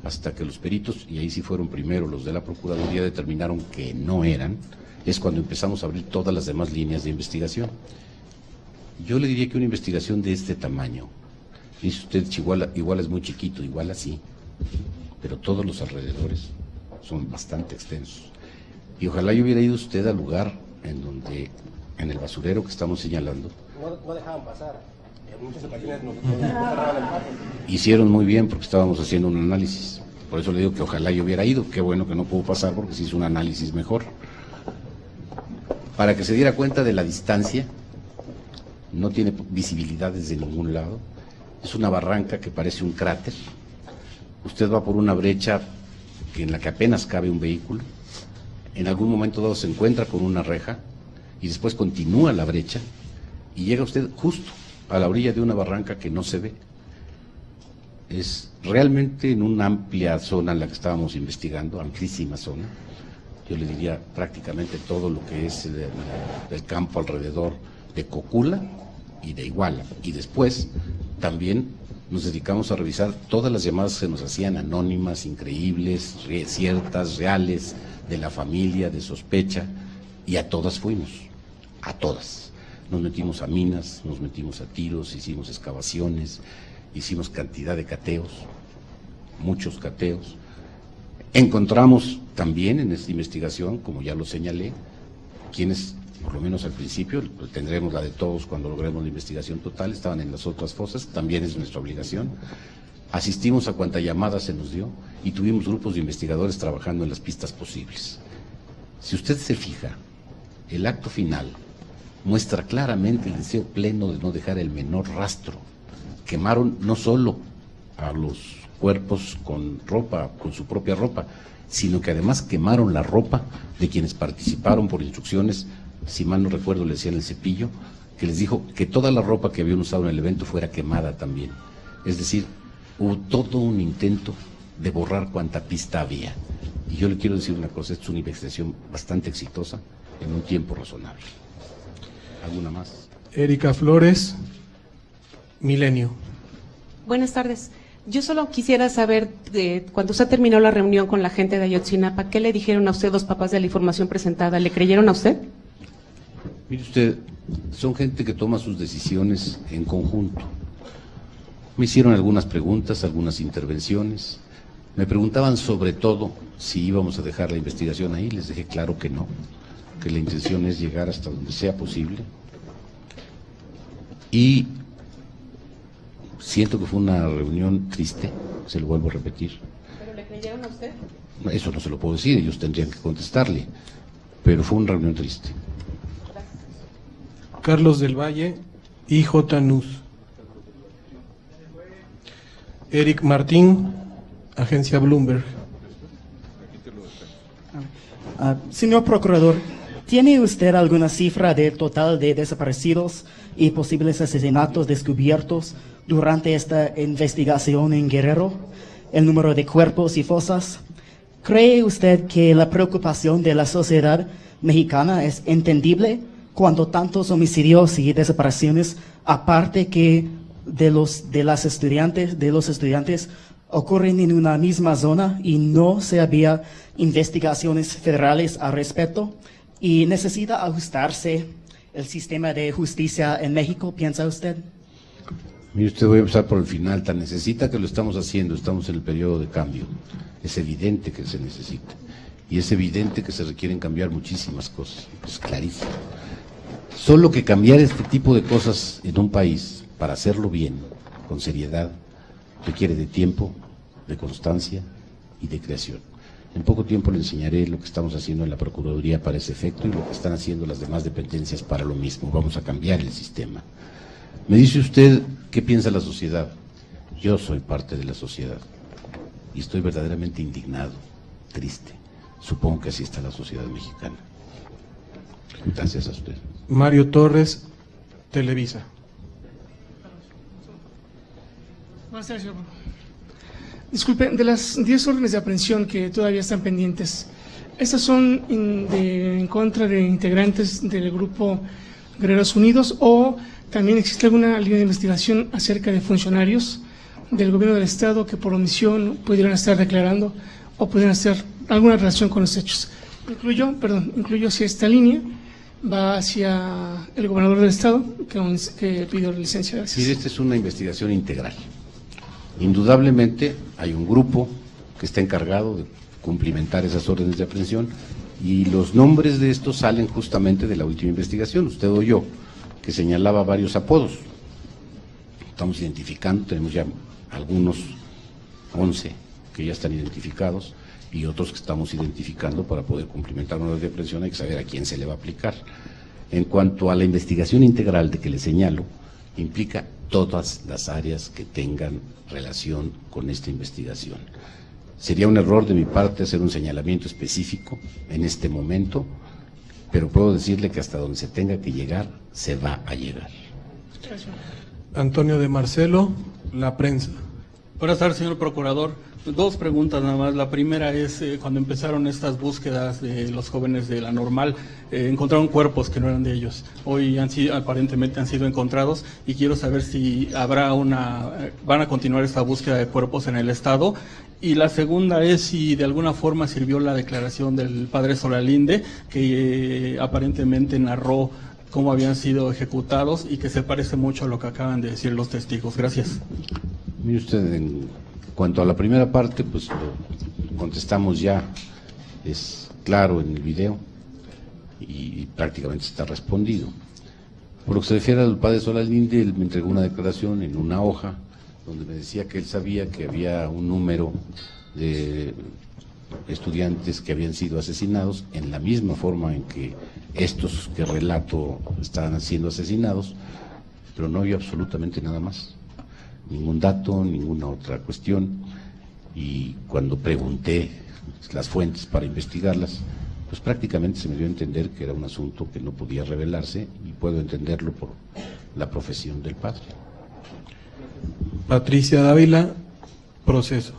hasta que los peritos, y ahí sí fueron primero los de la Procuraduría, determinaron que no eran. Es cuando empezamos a abrir todas las demás líneas de investigación. Yo le diría que una investigación de este tamaño, dice usted, Iguala es muy chiquito, Iguala sí, pero todos los alrededores son bastante extensos. Y ojalá yo hubiera ido usted al lugar en donde, en el basurero que estamos señalando. No dejaban pasar, en muchas ocasiones nos cerraban el paso. Hicieron muy bien porque estábamos haciendo un análisis. Por eso le digo que ojalá yo hubiera ido. Qué bueno que no pudo pasar porque se hizo un análisis mejor. Para que se diera cuenta de la distancia, no tiene visibilidad desde ningún lado. Es una barranca que parece un cráter. Usted va por una brecha en la que apenas cabe un vehículo. En algún momento dado se encuentra con una reja y después continúa la brecha y llega usted justo a la orilla de una barranca que no se ve. Es realmente en una amplia zona en la que estábamos investigando, amplísima zona. Yo le diría prácticamente todo lo que es el campo alrededor de Cocula y de Iguala. Y después también nos dedicamos a revisar todas las llamadas que nos hacían anónimas, increíbles, ciertas, reales, de la familia, de sospecha, y a todas fuimos, a todas. Nos metimos a minas, nos metimos a tiros, hicimos excavaciones, hicimos cantidad de cateos, muchos cateos. Encontramos también en esta investigación, como ya lo señalé, quienes, por lo menos al principio, tendremos la de todos cuando logremos la investigación total, estaban en las otras fosas, también es nuestra obligación. Asistimos a cuanta llamada se nos dio y tuvimos grupos de investigadores trabajando en las pistas posibles. Si usted se fija, el acto final muestra claramente el deseo pleno de no dejar el menor rastro. Quemaron no solo a los cuerpos con ropa, con su propia ropa, sino que además quemaron la ropa de quienes participaron por instrucciones, si mal no recuerdo le decían el Cepillo, que les dijo que toda la ropa que habían usado en el evento fuera quemada también. Es decir, hubo todo un intento de borrar cuanta pista había. Y yo le quiero decir una cosa, esto es una investigación bastante exitosa en un tiempo razonable. ¿Alguna más? Erika Flores, Milenio. Buenas tardes. Yo solo quisiera saber, cuando usted terminó la reunión con la gente de Ayotzinapa, ¿qué le dijeron a usted los papás de la información presentada? ¿Le creyeron a usted? Mire usted, son gente que toma sus decisiones en conjunto. Me hicieron algunas preguntas, algunas intervenciones. Me preguntaban sobre todo si íbamos a dejar la investigación ahí. Les dije claro que no, que la intención es llegar hasta donde sea posible. Y siento que fue una reunión triste, se lo vuelvo a repetir. ¿Pero le creyeron a usted? Eso no se lo puedo decir, ellos tendrían que contestarle, pero fue una reunión triste. Carlos del Valle, IJ Nus. Eric Martín, Agencia Bloomberg. Señor Procurador, ¿tiene usted alguna cifra del total de desaparecidos y posibles asesinatos descubiertos durante esta investigación en Guerrero? el número de cuerpos y fosas. ¿Cree usted que la preocupación de la sociedad mexicana es entendible cuando tantos homicidios y desapariciones, aparte que de los estudiantes, ocurren en una misma zona y no se había investigaciones federales al respecto? ¿Y necesita ajustarse el sistema de justicia en México, piensa usted? Mire usted, voy a empezar por el final. Tan necesita que lo estamos haciendo, estamos en el periodo de cambio. Es evidente que se necesita. Y es evidente que se requieren cambiar muchísimas cosas. Es clarísimo. Solo que cambiar este tipo de cosas en un país, para hacerlo bien, con seriedad, requiere de tiempo, de constancia y de creación. En poco tiempo le enseñaré lo que estamos haciendo en la Procuraduría para ese efecto y lo que están haciendo las demás dependencias para lo mismo. Vamos a cambiar el sistema. Me dice usted, ¿qué piensa la sociedad? Yo soy parte de la sociedad y estoy verdaderamente indignado, triste. Supongo que así está la sociedad mexicana. Gracias a usted. Mario Torres, Televisa. Buenas tardes, señor. Disculpe, de las 10 órdenes de aprehensión que todavía están pendientes, ¿estas son en contra de integrantes del grupo Guerreros Unidos o también existe alguna línea de investigación acerca de funcionarios del gobierno del Estado que por omisión pudieran estar declarando o pudieran hacer alguna relación con los hechos? Incluyo si esta línea va hacia el gobernador del Estado que pidió licencia. Gracias. Sí, esta es una investigación integral. Indudablemente hay un grupo que está encargado de cumplimentar esas órdenes de aprehensión y los nombres de estos salen justamente de la última investigación, usted o yo, que señalaba varios apodos. Estamos identificando, tenemos ya algunos 11 que ya están identificados y otros que estamos identificando para poder cumplimentar una orden de aprehensión. Hay que saber a quién se le va a aplicar. En cuanto a la investigación integral de que le señalo, implica todas las áreas que tengan relación con esta investigación. Sería un error de mi parte hacer un señalamiento específico en este momento, pero puedo decirle que hasta donde se tenga que llegar, se va a llegar. Antonio de Marcelo, La Prensa. Buenas tardes, señor procurador. Dos preguntas nada más. La primera es, cuando empezaron estas búsquedas de los jóvenes de la Normal, encontraron cuerpos que no eran de ellos. Hoy aparentemente han sido encontrados y quiero saber si van a continuar esta búsqueda de cuerpos en el Estado. Y la segunda es si de alguna forma sirvió la declaración del padre Solalinde, que aparentemente narró cómo habían sido ejecutados y que se parece mucho a lo que acaban de decir los testigos. Gracias. Mire usted, en cuanto a la primera parte, pues lo contestamos ya, es claro en el video y prácticamente está respondido. Por lo que se refiere al padre Solalinde, él me entregó una declaración en una hoja donde me decía que él sabía que había un número de estudiantes que habían sido asesinados en la misma forma en que estos que relato estaban siendo asesinados, pero no había absolutamente nada más, ningún dato, ninguna otra cuestión. Y cuando pregunté las fuentes para investigarlas, pues prácticamente se me dio a entender que era un asunto que no podía revelarse, y puedo entenderlo por la profesión del padre. Patricia Dávila, Proceso.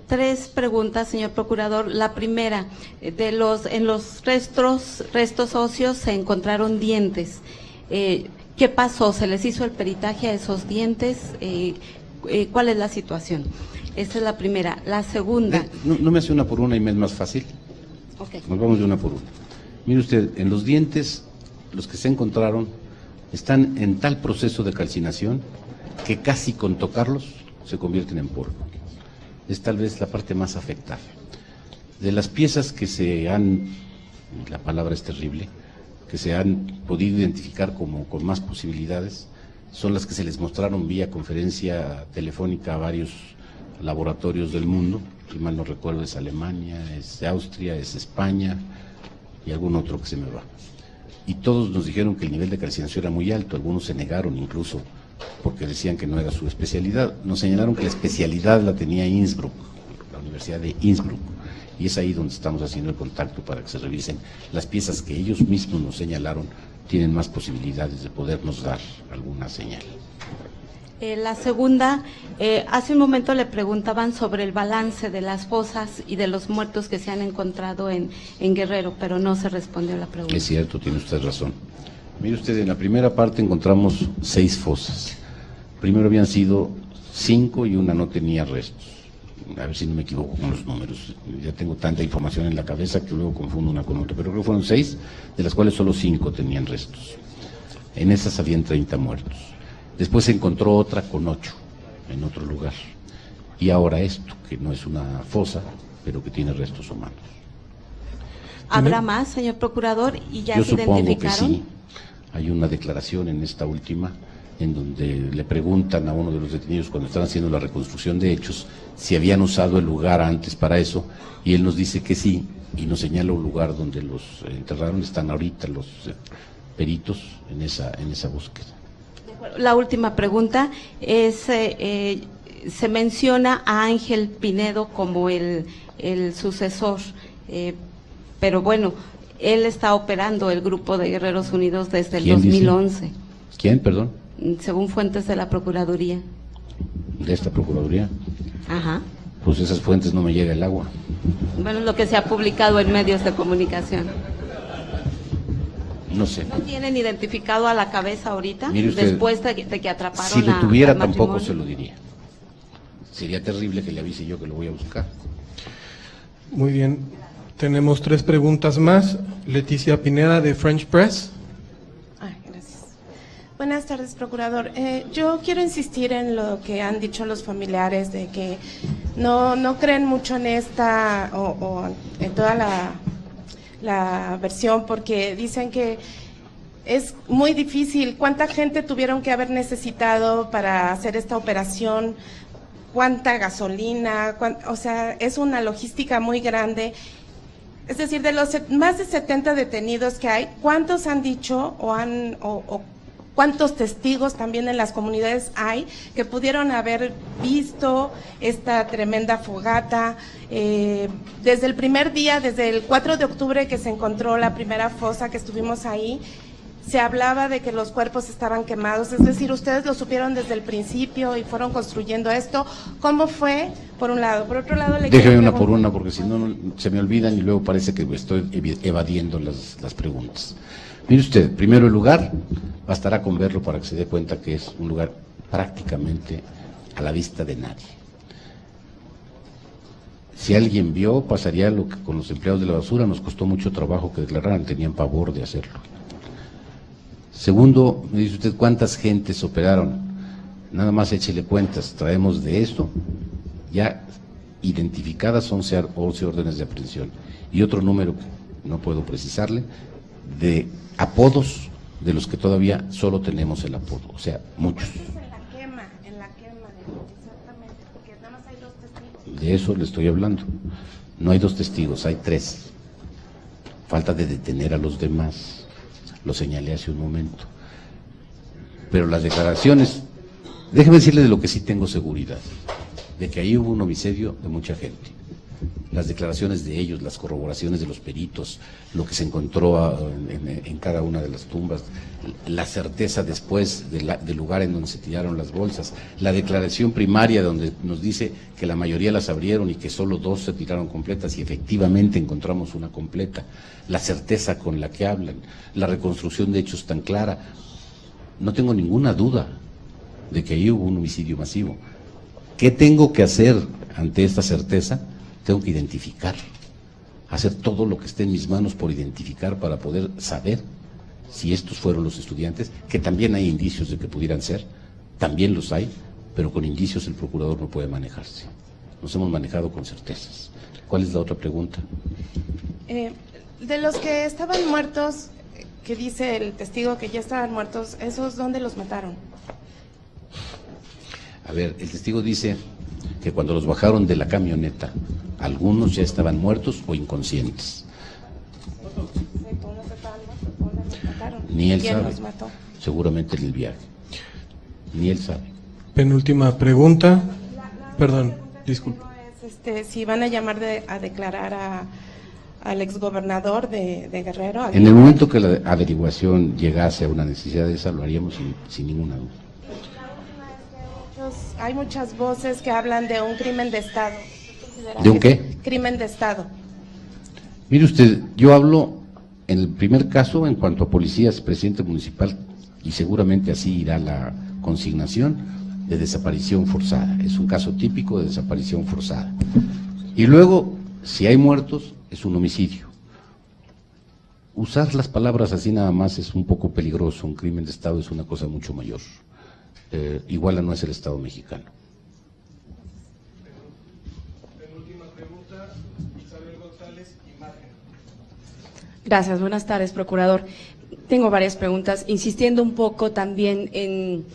Tres preguntas, señor procurador. La primera, en los restos óseos se encontraron dientes. ¿Qué pasó? ¿Se les hizo el peritaje a esos dientes? ¿Cuál es la situación? Esa es la primera. La segunda. ¿No me hace una por una y me es más fácil? Okay. Nos vamos de una por una. Mire usted, en los dientes, los que se encontraron están en tal proceso de calcinación que casi con tocarlos se convierten en polvo. Es tal vez la parte más afectada. De las piezas que se han, la palabra es terrible, que se han podido identificar como con más posibilidades, son las que se les mostraron vía conferencia telefónica a varios laboratorios del mundo. Si mal no recuerdo, es Alemania, es Austria, es España y algún otro que se me va. Y todos nos dijeron que el nivel de calcinación era muy alto, algunos se negaron incluso porque decían que no era su especialidad. Nos señalaron que la especialidad la tenía Innsbruck, la Universidad de Innsbruck, y es ahí donde estamos haciendo el contacto para que se revisen las piezas que ellos mismos nos señalaron, tienen más posibilidades de podernos dar alguna señal. La segunda, hace un momento le preguntaban sobre el balance de las fosas y de los muertos que se han encontrado en Guerrero, pero no se respondió la pregunta. Es cierto, tiene usted razón. Mire usted, en la primera parte encontramos 6 fosas. Primero habían sido 5 y una no tenía restos. A ver si no me equivoco con los números. Ya tengo tanta información en la cabeza que luego confundo una con otra. Pero creo que fueron 6, de las cuales solo 5 tenían restos. En esas habían 30 muertos. Después se encontró otra con 8 en otro lugar. Y ahora esto, que no es una fosa, pero que tiene restos humanos. ¿Habrá más, señor procurador? ¿Y ya Yo se supongo identificaron? que sí. Hay una declaración en esta última en donde le preguntan a uno de los detenidos cuando están haciendo la reconstrucción de hechos si habían usado el lugar antes para eso, y él nos dice que sí, y nos señala un lugar donde los enterraron. Están ahorita los peritos en esa búsqueda. La última pregunta es, se menciona a Ángel Pinedo como el sucesor, pero bueno, él está operando el grupo de Guerreros Unidos desde el 2011. Dice? ¿Quién, perdón? Según fuentes de la Procuraduría. ¿De esta Procuraduría? Ajá. Pues esas fuentes no me llega el agua. Bueno, es lo que se ha publicado en medios de comunicación. No sé. ¿No tienen identificado a la cabeza ahorita? Mire usted, después de que atraparon si lo tuviera al tampoco matrimonio. se lo diría. Sería terrible que le avise yo que lo voy a buscar. Muy bien. Tenemos 3 preguntas más. Leticia Pineda, de French Press. Gracias. Buenas tardes, procurador. Yo quiero insistir en lo que han dicho los familiares de que no creen mucho en esta o en toda la versión, porque dicen que es muy difícil. ¿Cuánta gente tuvieron que haber necesitado para hacer esta operación? ¿Cuánta gasolina? O sea, es una logística muy grande. Es decir, de los más de 70 detenidos que hay, ¿cuántos han dicho o cuántos testigos también en las comunidades hay que pudieron haber visto esta tremenda fogata? Desde el primer día, desde el 4 de octubre que se encontró la primera fosa, que estuvimos ahí, se hablaba de que los cuerpos estaban quemados. Es decir, ustedes lo supieron desde el principio y fueron construyendo esto. ¿Cómo fue? Por un lado. Por otro lado, Déjeme una por una, porque si no se me olvidan y luego parece que estoy evadiendo las preguntas. Mire usted, primero el lugar, bastará con verlo para que se dé cuenta que es un lugar prácticamente a la vista de nadie. Si alguien vio, pasaría lo que con los empleados de la basura nos costó mucho trabajo que declararan, tenían pavor de hacerlo. Segundo, me dice usted cuántas gentes operaron. Nada más échele cuentas, traemos de esto ya identificadas 11 órdenes de aprehensión y otro número que no puedo precisarle de apodos de los que todavía solo tenemos el apodo, o sea, muchos. En la quema, exactamente, porque nada más hay 2 testigos. De eso le estoy hablando. No hay 2 testigos, hay 3. Falta de detener a los demás. Lo señalé hace un momento. Pero las declaraciones, déjeme decirle de lo que sí tengo seguridad, de que ahí hubo un homicidio de mucha gente. Las declaraciones de ellos, las corroboraciones de los peritos, lo que se encontró en cada una de las tumbas, la certeza después del lugar en donde se tiraron las bolsas, la declaración primaria donde nos dice que la mayoría las abrieron y que solo 2 se tiraron completas y efectivamente encontramos una completa, la certeza con la que hablan, la reconstrucción de hechos tan clara. No tengo ninguna duda de que ahí hubo un homicidio masivo. ¿Qué tengo que hacer ante esta certeza? Tengo que identificar, hacer todo lo que esté en mis manos por identificar para poder saber si estos fueron los estudiantes, que también hay indicios de que pudieran ser, también los hay, pero con indicios el procurador no puede manejarse. Nos hemos manejado con certezas. ¿Cuál es la otra pregunta? De los que estaban muertos, que dice el testigo que ya estaban muertos, ¿esos dónde los mataron? A ver, el testigo dice que cuando los bajaron de la camioneta, algunos ya estaban muertos o inconscientes. Ni él sabe. Seguramente en el viaje. Ni él sabe. Penúltima pregunta. Perdón, disculpe. Si van a llamar a declarar al exgobernador de Guerrero. En el momento que la averiguación llegase a una necesidad de esa, lo haríamos sin ninguna duda. Hay muchas voces que hablan de un crimen de Estado. ¿De un qué? Crimen de Estado. Mire usted, yo hablo en el primer caso en cuanto a policías, presidente municipal, y seguramente así irá la consignación de desaparición forzada. Es un caso típico de desaparición forzada. Y luego, si hay muertos, es un homicidio. Usar las palabras así nada más es un poco peligroso. Un crimen de Estado es una cosa mucho mayor. Iguala no es el Estado mexicano. Gracias, buenas tardes, procurador. Tengo varias preguntas, insistiendo un poco también en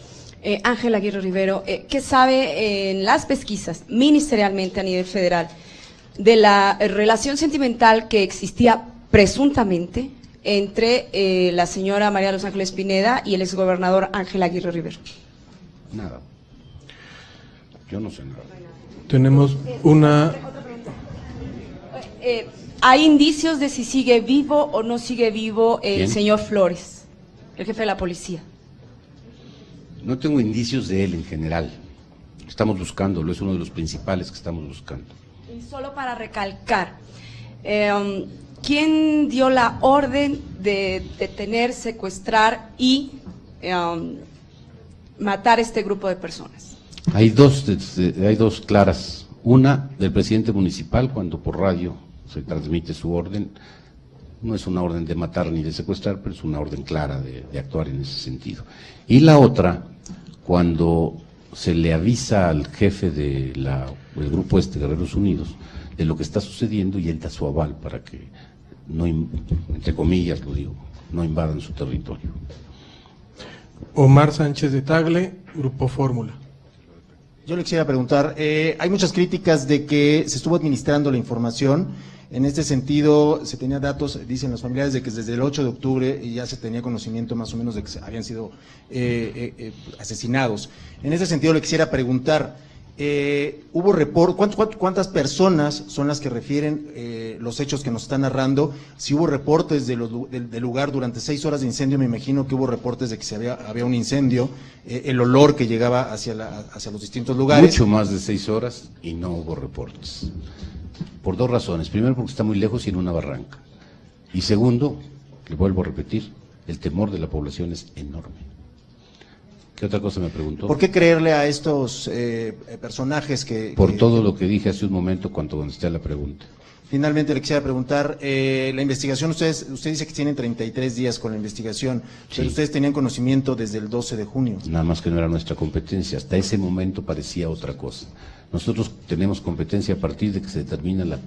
Ángel Aguirre Rivero. ¿Qué sabe en las pesquisas ministerialmente a nivel federal de la relación sentimental que existía presuntamente entre la señora María de los Ángeles Pineda y el exgobernador Ángel Aguirre Rivero? Nada. Yo no sé nada. Tenemos una... ¿Hay indicios de si sigue vivo o no sigue vivo el ¿Quién? señor Flores, el jefe de la policía? No tengo indicios de él en general. Estamos buscándolo, es uno de los principales que estamos buscando. Y solo para recalcar, ¿quién dio la orden de detener, secuestrar y matar a este grupo de personas? Hay dos claras. Una del presidente municipal, cuando por radio se transmite su orden. No es una orden de matar ni de secuestrar, pero es una orden clara de actuar en ese sentido. Y la otra, cuando se le avisa al jefe del grupo Guerreros Unidos, de lo que está sucediendo y él da su aval para que, no, entre comillas lo digo, no invadan su territorio. Omar Sánchez de Tagle, Grupo Fórmula. Yo le quisiera preguntar, hay muchas críticas de que se estuvo administrando la información. En este sentido, se tenía datos, dicen los familiares, de que desde el 8 de octubre ya se tenía conocimiento más o menos de que habían sido asesinados. En ese sentido, le quisiera preguntar, ¿hubo cuántas personas son las que refieren los hechos que nos están narrando? Si hubo reportes del lugar durante 6 horas de incendio, me imagino que hubo reportes de que había un incendio, el olor que llegaba hacia los distintos lugares. Mucho más de 6 horas y no hubo reportes. Por 2 razones. Primero, porque está muy lejos y en una barranca. Y segundo, le vuelvo a repetir, el temor de la población es enorme. ¿Qué otra cosa me preguntó? ¿Por qué creerle a estos personajes que...? Por todo lo que dije hace un momento cuando contesté a la pregunta. Finalmente le quisiera preguntar, la investigación, usted dice que tienen 33 días con la investigación, Sí. pero ustedes tenían conocimiento desde el 12 de junio. Nada más que no era nuestra competencia. Hasta ese momento parecía otra cosa. Nosotros tenemos competencia a partir de que se determina la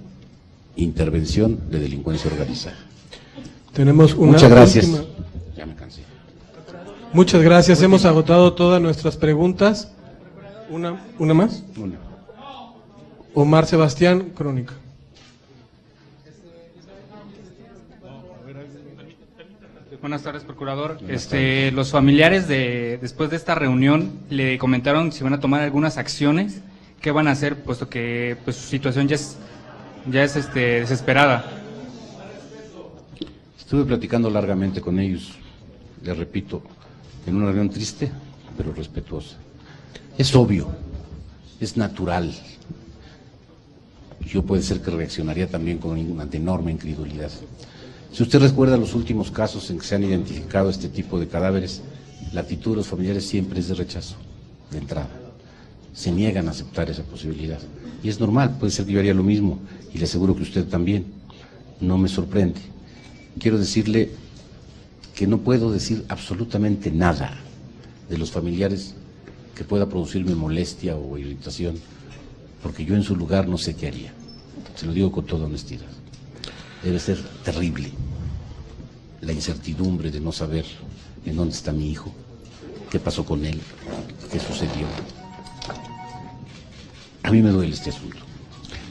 intervención de delincuencia organizada. Tenemos una Muchas gracias. última. Ya me cansé. Muchas gracias, hemos agotado todas nuestras preguntas. ¿Una más? Una. Omar Sebastián, Crónica. Buenas tardes, procurador. Los familiares después de esta reunión le comentaron si van a tomar algunas acciones, qué van a hacer, puesto que pues, su situación ya es desesperada. Estuve platicando largamente con ellos, les repito, en una reunión triste, pero respetuosa. Es obvio, es natural. Yo puede ser que reaccionaría también con una enorme incredulidad. Si usted recuerda los últimos casos en que se han identificado este tipo de cadáveres, la actitud de los familiares siempre es de rechazo, de entrada. Se niegan a aceptar esa posibilidad. Y es normal, puede ser que yo haría lo mismo, y le aseguro que usted también. No me sorprende. Quiero decirle que no puedo decir absolutamente nada de los familiares que pueda producirme molestia o irritación, porque yo en su lugar no sé qué haría. Se lo digo con toda honestidad. Debe ser terrible la incertidumbre de no saber en dónde está mi hijo, qué pasó con él, qué sucedió. A mí me duele este asunto.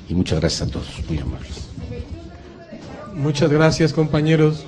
Y muchas gracias a todos, muy amables. Muchas gracias, compañeros.